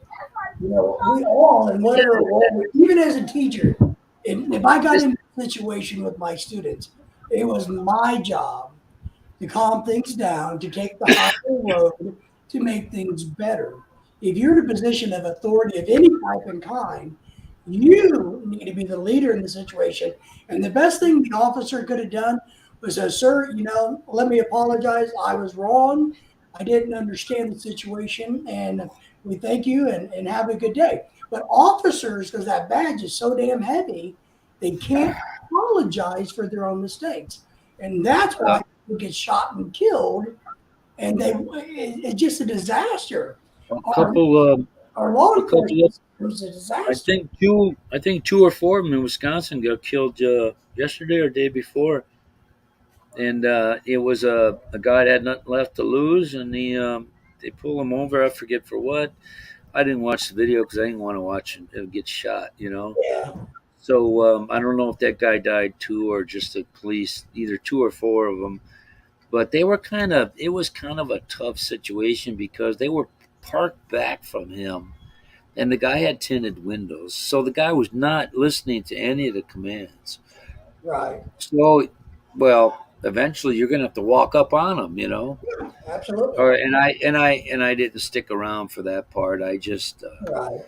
We all, in whatever role, even as a teacher, if I got This, in a situation with my students, it was my job to calm things down, to take the higher road, to make things better. If you're in a position of authority of any type and kind, You need to be the leader in the situation. And the best thing the officer could have done was say, sir, let me apologize. I was wrong. I didn't understand the situation. And we thank you and have a good day. But officers, because that badge is so damn heavy, they can't apologize for their own mistakes. And that's why people get shot and killed. And it's just a disaster. A couple, Our law a couple enforcement of, system is a I disaster. think two or four of them in Wisconsin got killed yesterday or day before, and it was a guy that had nothing left to lose, and they pull him over. I forget for what. I didn't watch the video because I didn't want to watch him get shot. Yeah. So I don't know if that guy died too, or just the police, either two or four of them. But they were it was kind of a tough situation because they were parked back from him, and the guy had tinted windows, so the guy was not listening to any of the commands. Right. So, well, eventually you're gonna have to walk up on him, Absolutely. Or and I didn't stick around for that part. I just Right.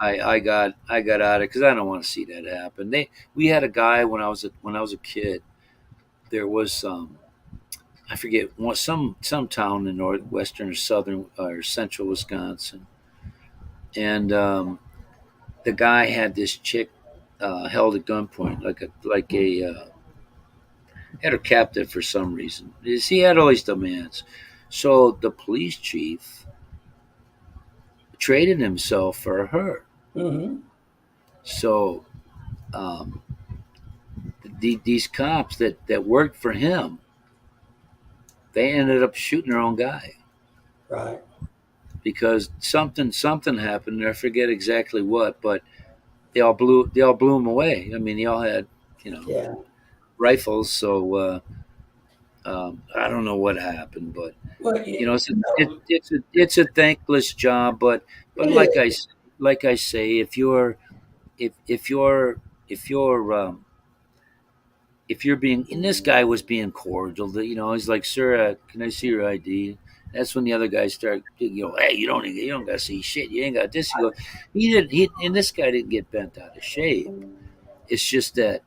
I got out of it because I don't want to see that happen. We had a guy when I was a kid. There was I forget some town in northwestern or southern or central Wisconsin, and the guy had this chick held at gunpoint, had her captive for some reason. He had all these demands, so the police chief traded himself for her. Mm-hmm. So um, these cops that worked for him, they ended up shooting their own guy Right. because something happened. I forget exactly what, but they all blew him away. I mean, they all had Yeah. rifles, so I don't know what happened, but Well, it's a thankless job. But it like I say, if you're if you're being and this guy was being cordial, he's like, sir, can I see your ID? That's when the other guys start, hey, you don't got to see shit. You ain't got this. And this guy didn't get bent out of shape. It's just that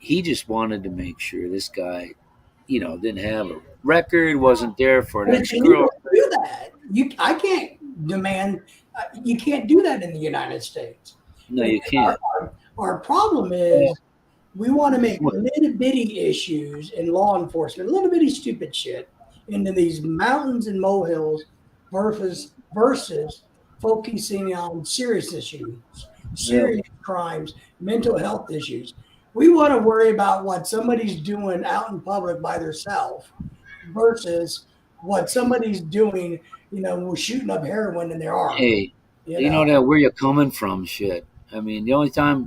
he just wanted to make sure this guy, didn't have a record, wasn't there for an But ex it's girl. illegal to do that. I can't demand. You can't do that in the United States. No, And you can't. our problem is we want to make little bitty issues in law enforcement, little bitty stupid shit, into these mountains and molehills versus focusing on serious issues, Yeah. serious crimes, mental health issues. We want to worry about what somebody's doing out in public by themselves versus what somebody's doing, shooting up heroin in their arm. Hey, You you know know, that where you're coming from, shit. I mean, the only time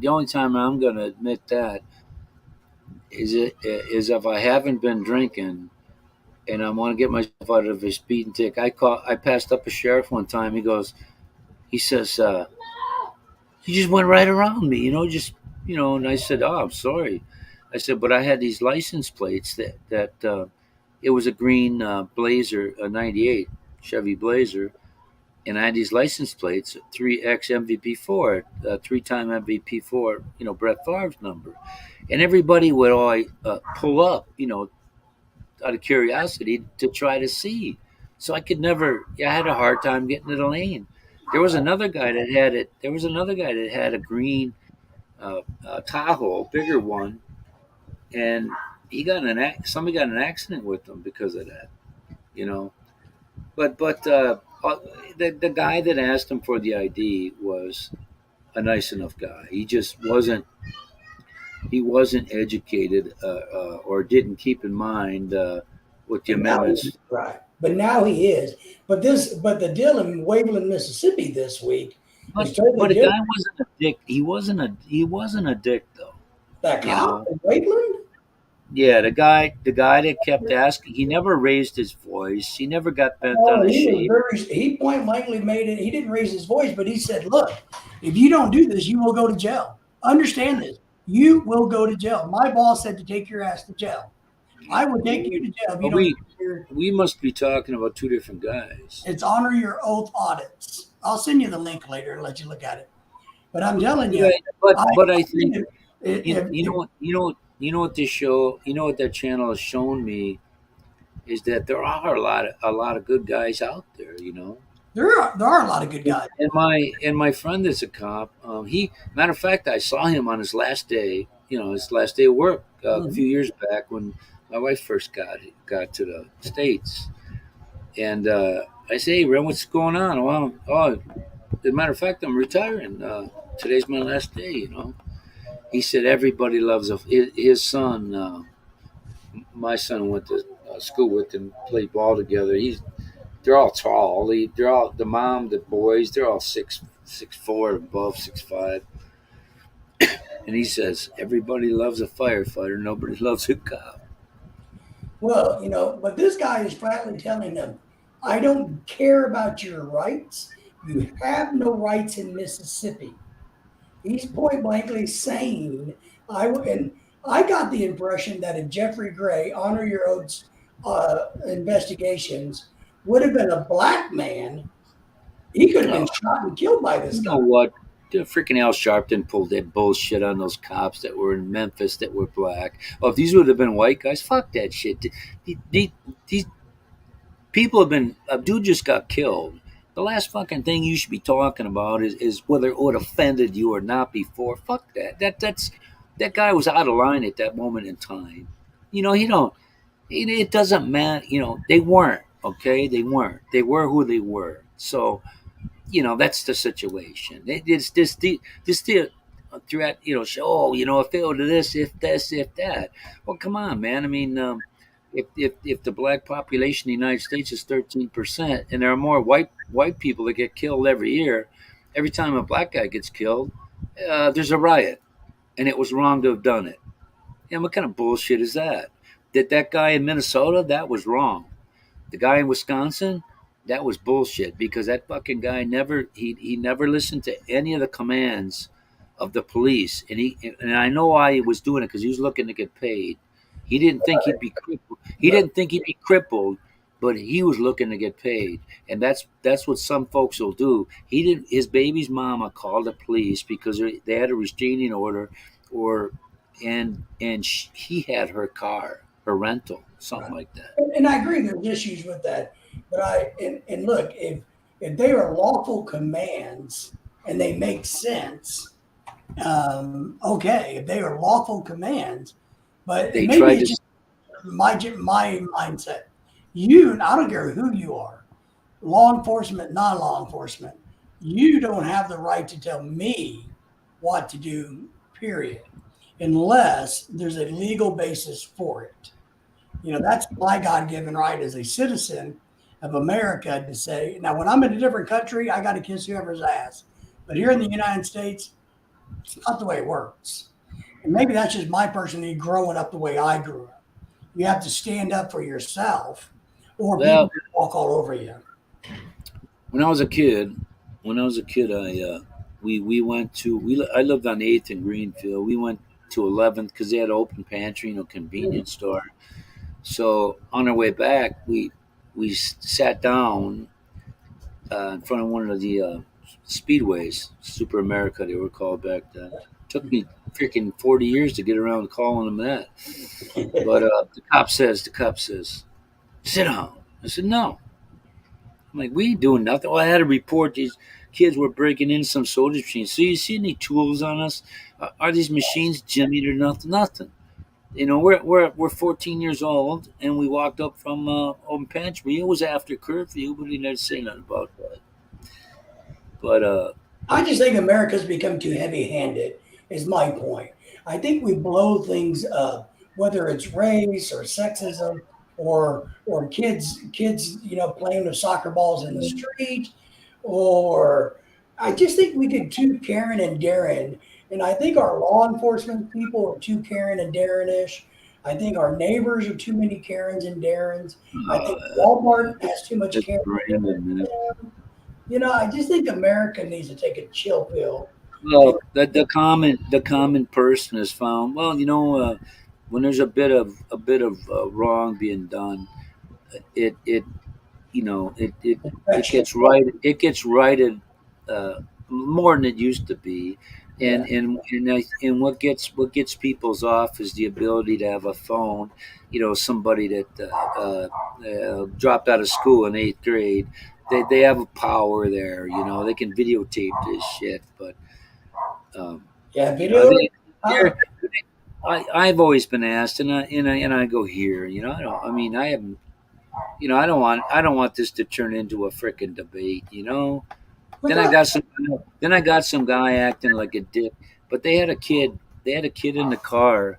I'm gonna admit that is if I haven't been drinking and I want to get myself out of a speeding ticket. I passed up a sheriff one time. He says, he just went right around me, and I said, oh, I'm sorry. I said, but I had these license plates that it was a green Blazer, a '98 Chevy Blazer, and I had these license plates, 3X MVP4, three-time MVP4, Brett Favre's number, and everybody would all pull up, out of curiosity to try to see. So I could never. I had a hard time getting to the lane. There was another guy that had it. There was another guy that had a green Tahoe, a bigger one, and somebody got in an accident with him because of that. You know, but the guy that asked him for the ID was a nice enough guy. He just wasn't. He wasn't educated or didn't keep in mind what the but now amendments. right. But now he is. But the deal in Waveland, Mississippi this week is totally But the different. guy wasn't a dick. He wasn't a dick though. That You cop know. in Waveland? Yeah, the guy that kept asking, he never raised his voice. He never got bent Oh, out of he was shape. he point blankly made it. He didn't raise his voice, but he said, "Look, if you don't do this, you will go to jail. Understand this. You will go to jail. My boss said to take your ass to jail. I will take you to jail if you But don't we do your, we must be talking about two different guys. it's honor your oath audits. I'll send you the link later and let you look at it. But I'm telling you, Yeah, but I, but I think if, you know what this show, what that channel has shown me is that there are a lot of good guys out there. there are a lot of good And guys. my friend is a cop. He matter of fact, I saw him on his last day. His last day of work a Mhm. few years back when my wife first got to the states. And I say, hey, Ren, what's going on? Well, as a matter of fact, I'm retiring. Today's my last day. He said everybody loves his son. My son went to school with and played ball together. They're all tall. They're all the mom, the boys. They're all 6'4", above 6'5". And he says everybody loves a firefighter. Nobody loves a cop. Well, but this guy is flatly telling them, I don't care about your rights. You have no rights in Mississippi. He's point blankly saying, and I got the impression that if Jeffrey Gray, Honor Your Oath's investigations, would have been a black man, he could have been Oh, shot and killed by this you guy. know what? The freaking Al Sharpton pulled that bullshit on those cops that were in Memphis that were black. Oh, if these would have been white guys, fuck that shit. These people have been. A dude just got killed. The last fucking thing you should be talking about is whether it would have offended you or not before. Fuck that. That guy was out of line at that moment in time. He don't. It doesn't matter. They weren't. Okay, they weren't. They were who they were. So that's the situation. It's this throughout show. Oh, if it were this, if this, if that. Well, come on, man. I mean, if the black population in the United States is 13%, and there are more white people that get killed every year, every time a black guy gets killed, there's a riot, and it was wrong to have done it. What kind of bullshit is that? That guy in Minnesota, that was wrong. The guy in Wisconsin, that was bullshit because that fucking guy he never listened to any of the commands of the police, and I know why he was doing it because he was looking to get paid. He didn't think he'd be crippled. He didn't think he'd be crippled, but he was looking to get paid, and that's what some folks will do. He didn't. His baby's mama called the police because they had a restraining order, or he had her car, her rental, something like that. And I agree there's issues with that. But and look, if they are lawful commands and they make sense, okay, if they are lawful commands, but They maybe tried it's to. just my mindset. And I don't care who you are, law enforcement, non-law enforcement, you don't have the right to tell me what to do, period, unless there's a legal basis for it. That's my God-given right as a citizen of America to say, now when I'm in a different country, I got to kiss whoever's ass. But here in the United States, it's not the way it works. And maybe that's just my personality growing up the way I grew up. You have to stand up for yourself or people Well, walk all over you. when I was a kid, I we went to I lived on 8th and Greenfield. We went to 11th because they had an open pantry, convenience store. So on our way back, we sat down in front of one of the speedways, Super America they were called back then. Took me freaking 40 years to get around to calling them that. But the cop says, sit down. I said, no. I'm like, we ain't doing nothing. Well, I had to report these kids were breaking in some soda machines. So you see any tools on us? Are these machines jimmied or nothing? Nothing. We're 14 years old, and we walked up from open pantry. It was after curfew, but he didn't say nothing about that. But I just think America's become too heavy-handed. Is my point. I think we blow things up, whether it's race or sexism or kids playing with soccer balls in the street, or I just think we get too Karen and Darren, and I think our law enforcement people are too Karen and Darren-ish. I think our neighbors are too many Karens and Darrens. I think Walmart has too much just Karen. random, man. I just think America needs to take a chill pill. Well, the common person has found. Well, when there's a bit of wrong being done, it it Infection. gets right. It gets righted more than it used to be. Yeah. And what gets people's off is the ability to have a phone. Somebody that dropped out of school in eighth grade, they have a power there. They can videotape this shit, but um, Yeah. you know, Video they, power. they're, I've always been asked, and I go here. I don't. I mean, I haven't. I don't want this to turn into a freaking debate. Look Then I up. got some. Then I got some guy acting like a dick. But they had a kid. They had a kid in the car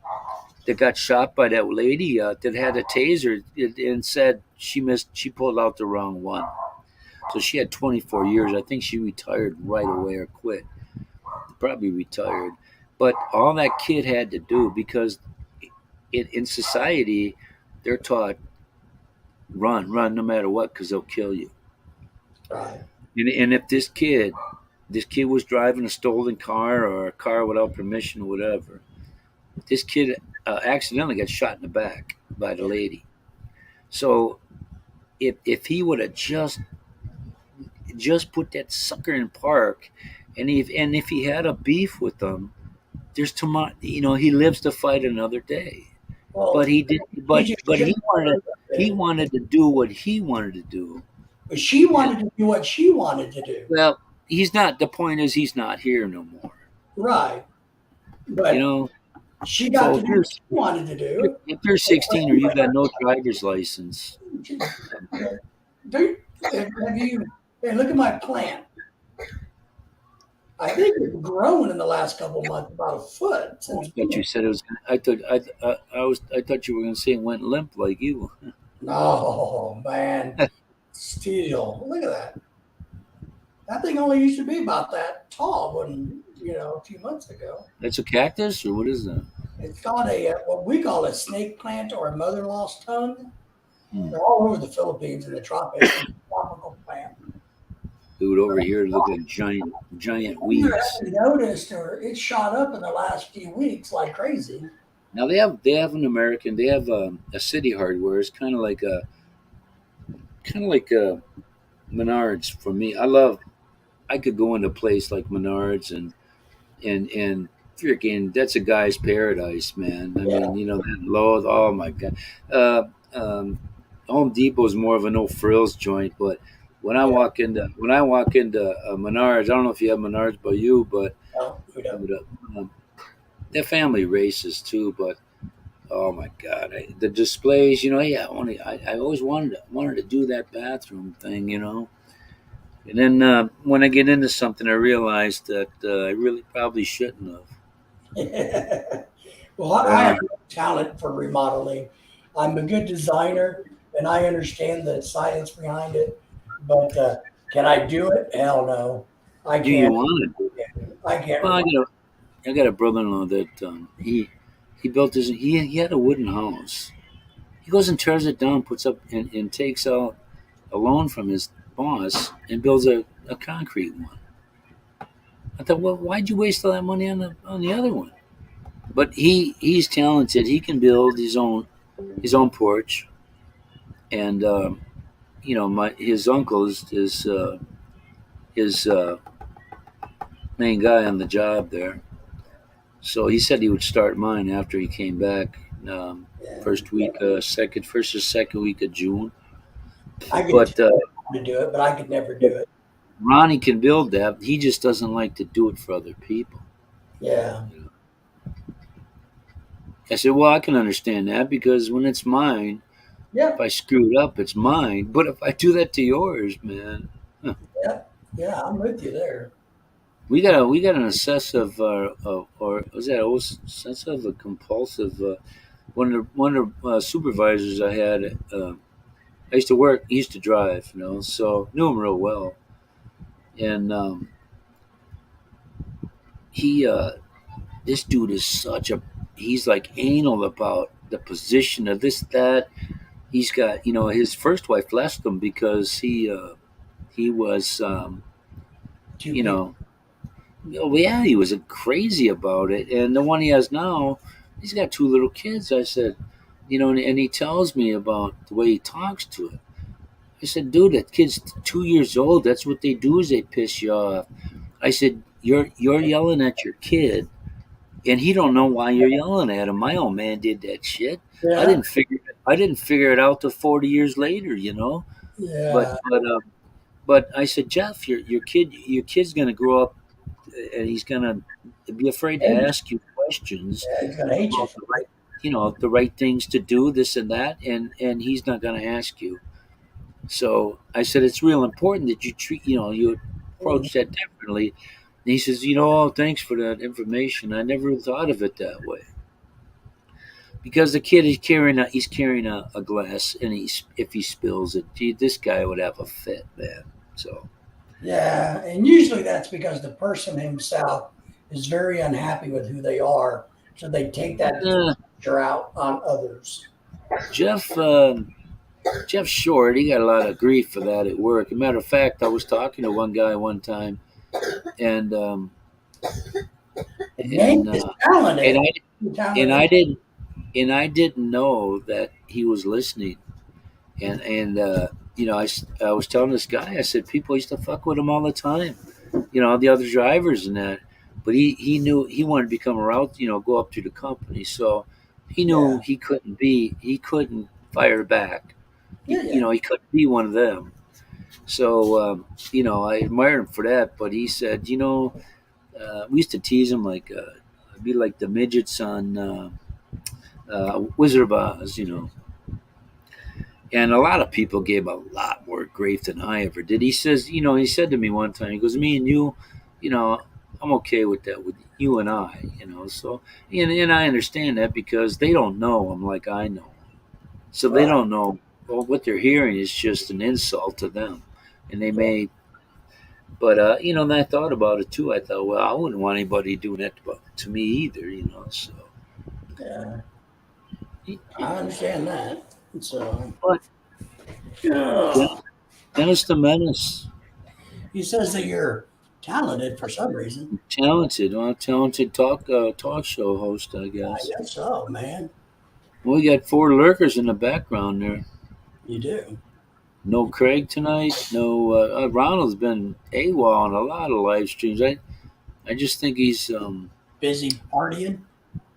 that got shot by that lady that had a taser and said she missed. She pulled out the wrong one. So she had 24 years. I think she retired right away or quit. Probably retired. But all that kid had to do, because in society they're taught run no matter what, because they'll kill you. Right. And if this kid was driving a stolen car or a car without permission or whatever, this kid accidentally got shot in the back by the lady. So if he would have just put that sucker in park, and if he had a beef with them, there's tomorrow. He lives to fight another day. Well, But he did. he But just but he shouldn't wanted have to, he been. wanted to do what he wanted to do. But she And wanted to do what she wanted to do. well, he's not. The point is, he's not here no more. Right. You But know. she got So to do what she wanted to do. if you're 16 or you got no driver's license, Dude, have you? Hey, look at my plant. I think it's grown in the last couple of months about a foot I since. thought you said it was. I thought you were going to say it went limp like you. No, man. Steel. Look at that. That thing only used to be about that tall when, a few months ago. That's a cactus, or what is that? It's called what we call a snake plant or a mother-in-law's tongue. Hmm. They're all over the Philippines in the tropics. It's a tropical plant. Dude, over here look like giant I weeds. haven't noticed, or it shot up in the last few weeks like crazy. Now they have an American. They have a City Hardware. It's kind of like Menards for me. I could go into a place like Menards and freaking, that's a guy's paradise, man. I Yeah. mean, that low. Oh my god. Uh, um, Home Depot is more of a no frills joint, but Yeah. when I walk into Menards, I don't know if you have Menards by you, but No, we don't. um, their family races too. But oh my god, the displays, yeah, I always wanted to do that bathroom thing, And then when I get into something, I realize that I really probably shouldn't have. Well, I Uh, have no talent for remodeling. I'm a good designer and I understand the science behind it, but can I do it? Hell no. I do you can't. want to? I can't Well, remodel. I got a brother-in-law that he built his. He had a wooden house. He goes and tears it down, puts up and takes out a loan from his boss and builds a concrete one. I thought, well, why'd you waste all that money on the other one? But he's talented. He can build his own porch, and his uncle is his main guy on the job there. So he said he would start mine after he came back, Yeah. first or second week of June. I could But tell him to do it, but I could never do it. Ronnie can build that. He just doesn't like to do it for other people. Yeah. I said, well, I can understand that, because when it's mine, Yeah. if I screw it up, it's mine. But if I do that to yours, man, Yeah. Yeah. I'm with you there. we got an obsessive, or was that obsessive or compulsive? One of the supervisors I had. I used to work. He used to drive, so knew him real well. And he, this dude is he's like anal about the position of this, that. He's got, his first wife left him because he was, Two you people. know, oh, yeah, he was crazy about it. And the one he has now, he's got two little kids. I said, and he tells me about the way he talks to it. I said, dude, that kid's 2 years old. That's what they do, is they piss you off. I said, you're yelling at your kid, and he don't know why you're yelling at him. My old man did that shit. I Yeah. didn't figure I didn't figure it out till 40 years later, you know. But Yeah. but I said, Jeff, your kid's gonna grow up, and he's gonna be afraid to Hey, ask you questions yeah, he's gonna hate you. about the right things to do, this and that, and he's not gonna ask you. So I said, it's real important that you Mhm. approach that differently. And he says, oh, thanks for that information. I never thought of it that way. Because the kid is carrying a glass, and if he spills it, gee, this guy would have a fit, man. So Yeah, and usually that's because the person himself is very unhappy with who they are, so they take that uh, pressure out on others. Jeff Jeff Short, he got a lot of grief for that at work. As a matter of fact, I was talking to one guy one time, and And Nate and is uh, and talented. I and Talented. I didn't know that he was listening. And I was telling this guy, I said, people used to fuck with him all the time, the other drivers and that. But he knew he wanted to become a route, go up to the company. So he knew Yeah, he couldn't fire back. yeah, yeah. He couldn't be one of them. So I admired him for that. But he said, we used to tease him like, be like the midgets on Wizard of Oz. And a lot of people gave a lot more grief than I ever did. He says, he said to me one time, he goes, me and you know, I'm okay with that, with you and I. So, and I understand that because they don't know him like I know him. So they Right. don't know, well, what they're hearing is just an insult to them. And they Yeah, may, but, and I thought about it too. I thought, well, I wouldn't want anybody doing that to me either. So, yeah. I understand that. So, but yeah. Dennis the Menace, He says that you're talented for some reason. talented talk show host, I I guess. guess so, man. Well, we got four lurkers in the background there. You do. No Craig tonight. No Ronald's been AWOL on a lot of live streams. I just think he's Busy partying.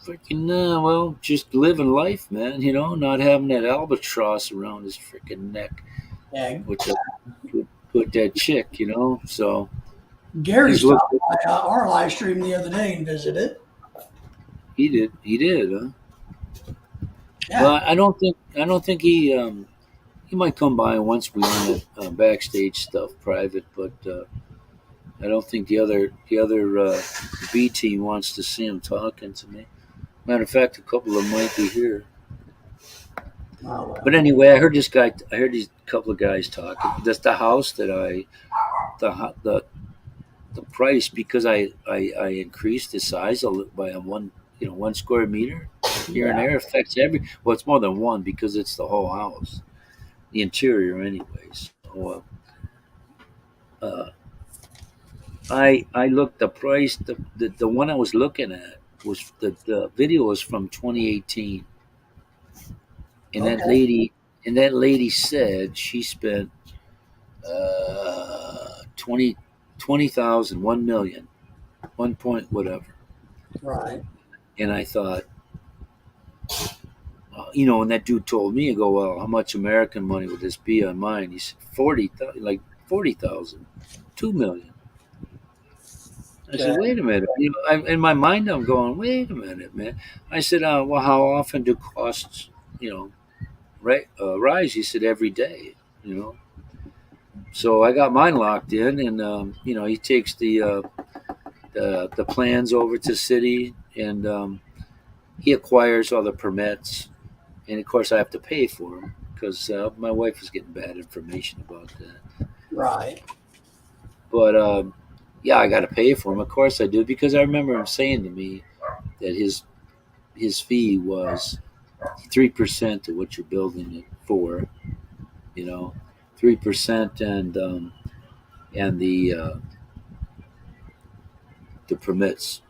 freaking well, just living life, man. Not having that albatross around his freaking neck Yeah, with with that chick. So Gary he's looked. stopped by our live stream the other day and visited. He did, huh? Yeah, Well, I don't think he might come by once we on that backstage stuff private, but I don't think the other B team wants to see him talking to me. Matter of fact, a couple of them might be here. oh well. But anyway, I heard these couple of guys talking. That's the house that the price, because I increased the size by a 1 square meter here and Yeah, there, affects every. Well, it's more than one because it's the whole house, the interior, anyways. So, uh, I looked the price. The one I was looking at was the video was from 2018, and that okay, lady and that lady said she spent 20 20,000, 1 million, 1 point whatever. right. And I thought, when that dude told me, I go, well, how much American money would this be on mine? He said 40,000, like 40,000, 2 million. I said, Okay, wait a minute. In my mind, I'm going, wait a minute, man. I said, well, how often do costs, you know, rise? He said, every day, you know. So I got mine locked in, and he takes the plans over to city, and he acquires all the permits, and of course I have to pay for them because my wife is getting bad information about that. right. But yeah, I got to pay for them. Of course I do because I remember him saying to me that his fee was 3% of what you're building it for. 3%, and the permits.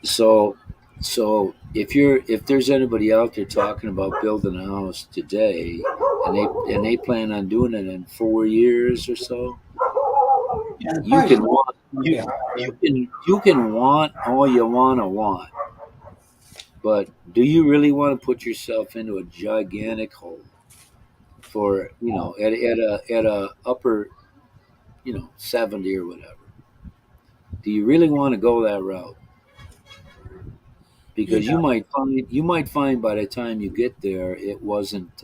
So if there's anybody out there talking about building a house today, and they plan on doing it in 4 years or so, And the You price can is want gonna be higher. you can want all you want, but do you really want to put yourself into a gigantic hole for at a upper 70 or whatever? Do you really want to go that route? You Because know, you might find by the time you get there it wasn't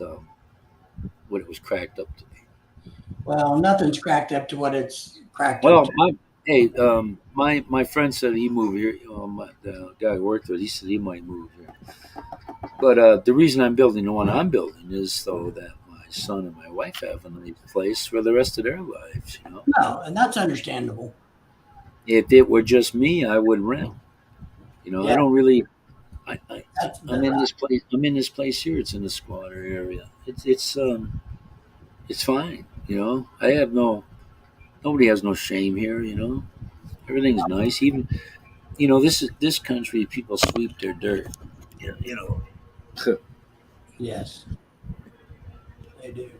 what it was cracked up to be. well, nothing's cracked up to what it's cracked up Well, to. my friend said he moved here. The guy I worked with, he said he might move here. But the reason I'm building the one I'm building is so that my son and my wife have a nice place for the rest of their lives. No, and that's understandable. If it were just me, I would rent. I Yeah, don't really. I that's I'm the, in this place. I'm in this place here. It's in the squatter area. It's fine. I have nobody has no shame here. Everything's nice. Even this country, people sweep their dirt. You know. yes, they do.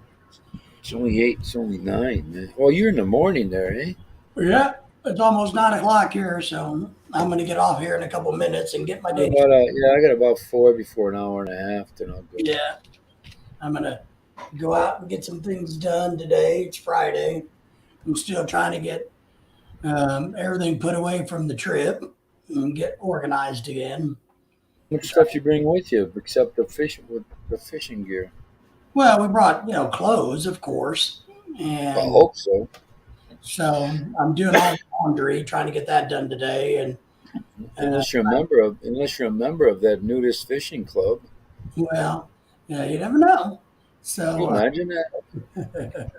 It's only 8. It's only 9, man. Well, you're in the morning there, eh? Yeah, it's almost 9 o'clock here, so I'm going to get off here in a couple minutes and get my day. I got about 4 before an hour and a half. Then I'll go. Yeah, I'm going to go out and get some things done today. It's Friday. I'm still trying to get everything put away from the trip and get organized again. What stuff you bring with you except the fishing gear? Well, we brought clothes, of course, I and hope so. so I'm doing all the laundry, trying to get that done today. And Unless you're a member of that nudist fishing club. well, you never know. Can you So imagine that?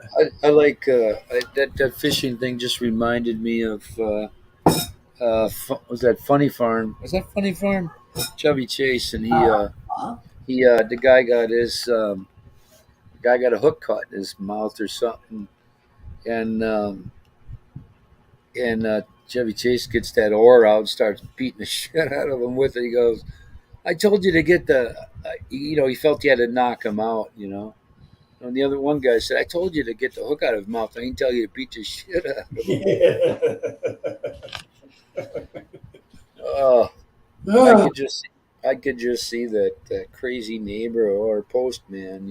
I like that fishing thing. Just reminded me of was that Funny Farm? Was that Funny Farm? Chevy Chase, and uh, the guy got a hook caught in his mouth or something, and Chevy Chase gets that oar out and starts beating the shit out of him with it. He goes, "I told you to get the," he felt he had to knock him out. And the other one guy said, "I told you to get the hook out of his mouth. I didn't tell you to beat the shit out of him." Oh, I uh, could just, I could just see that crazy neighbor or postman.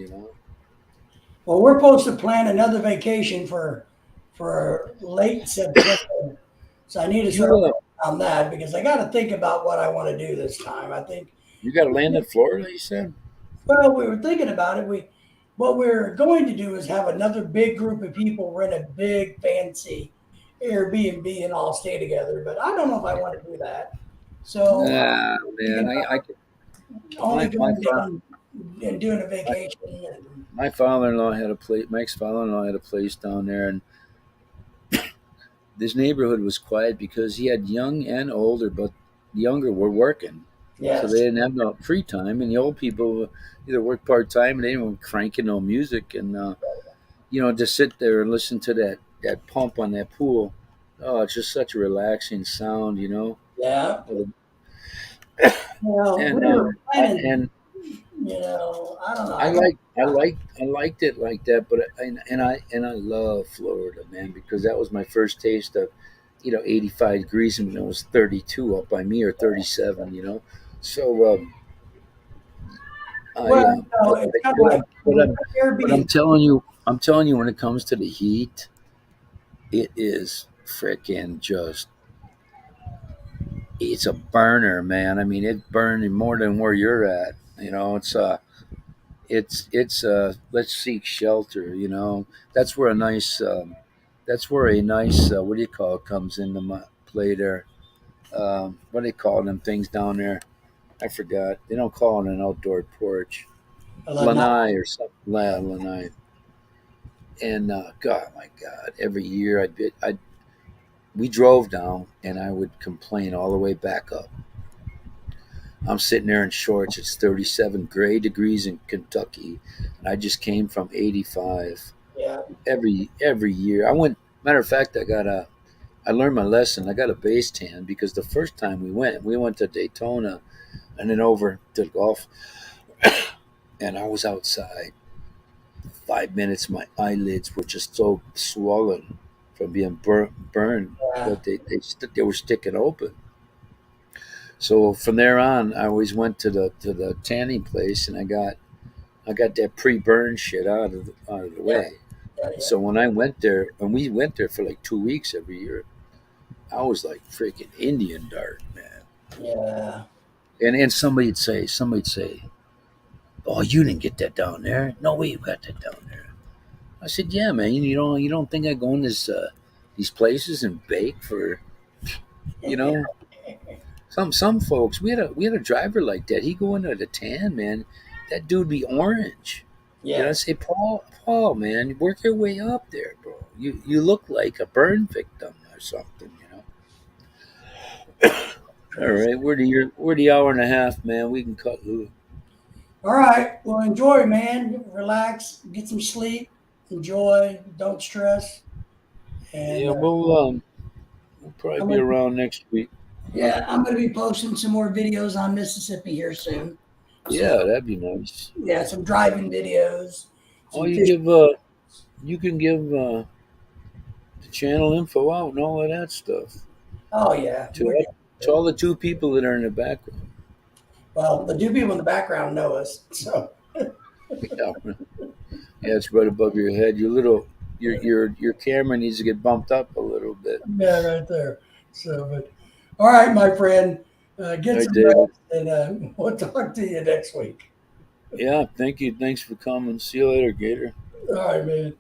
well, we're supposed to plan another vacation for late September, so I need to start You, working on that because I got to think about what I want to do this time. I think. you got to land in Florida, you said? Well, we were thinking about it. What we're going to do is have another big group of people rent a big fancy Airbnb and all stay together. But I don't know if I want to do that. So Nah, thinking man. about I could. only My going down and doing a vacation. And, my father-in-law had a place. My ex-father-in-law had a place down there, and this neighborhood was quiet because he had young and older, but the younger were working, so they yes, didn't have no free time, and the old people either worked part time and they didn't want cranking no music, and just sit there and listen to that pump on that pool. Oh, it's just such a relaxing sound. yeah. Well, we And were planning. and I don't know. I like I liked it like that, but I love Florida, man, because that was my first taste of 85 degrees, and it was 32 up by me, or 37. So I Well, it's kind of like but I'm Airbnb. telling you when it comes to the heat, it is freaking just, it's a burner, man. I mean, it's burning more than where you're at. It's let's seek shelter. That's where a nice what do you call it comes into my play there. What do they call them things down there? I forgot. They don't call it an outdoor porch. Lanai or something. Lanai. And God, my God, every year we drove down, and I would complain all the way back up. I'm sitting there in shorts. It's 37 gray degrees in Kentucky, and I just came from 85. Yeah. Every year, I went. Matter of fact, I learned my lesson. I got a base tan because the first time we went to Daytona, and then over to the golf, and I was outside 5 minutes. My eyelids were just so swollen from being burned, Yeah. but they were sticking open. So from there on, I always went to the tanning place, and I got that pre-burn shit out of the Yeah. way. Yeah. So when I went there, and we went there for like 2 weeks every year, I was like freaking Indian dart, man. Yeah. And somebody'd say, "Oh, you didn't get that down there? No way, you got that down there." I said, "Yeah, man. You don't think I go in these places and bake for, you know?" Some folks, we had a driver like that. He go into the tan, man. That dude be orange. You know, I Yeah. say, Paul, man, work your way up there, bro. You look like a burn victim or something, you know. All right, we're the hour and a half, man. We can cut loose. All right. Well, enjoy, man. Relax. Get some sleep. Enjoy. Don't stress. And Yeah, we'll probably I'm be gonna, around next week. yeah, I'm going to be posting some more videos on Mississippi here soon. So Yeah, that'd be nice. yeah, some driving videos. Oh, Some fish. you can give the channel info out and all of that stuff Oh yeah. to all the two people that are in the background. Well, the two people in the background know us. So Yeah, yeah, it's right above your head. Your camera needs to get bumped up a little bit. yeah, right there. So, but all right, my friend, All get right, some David. rest, and we'll talk to you next week. Yeah, thank you. Thanks for coming. See you later, Gator. All right, man.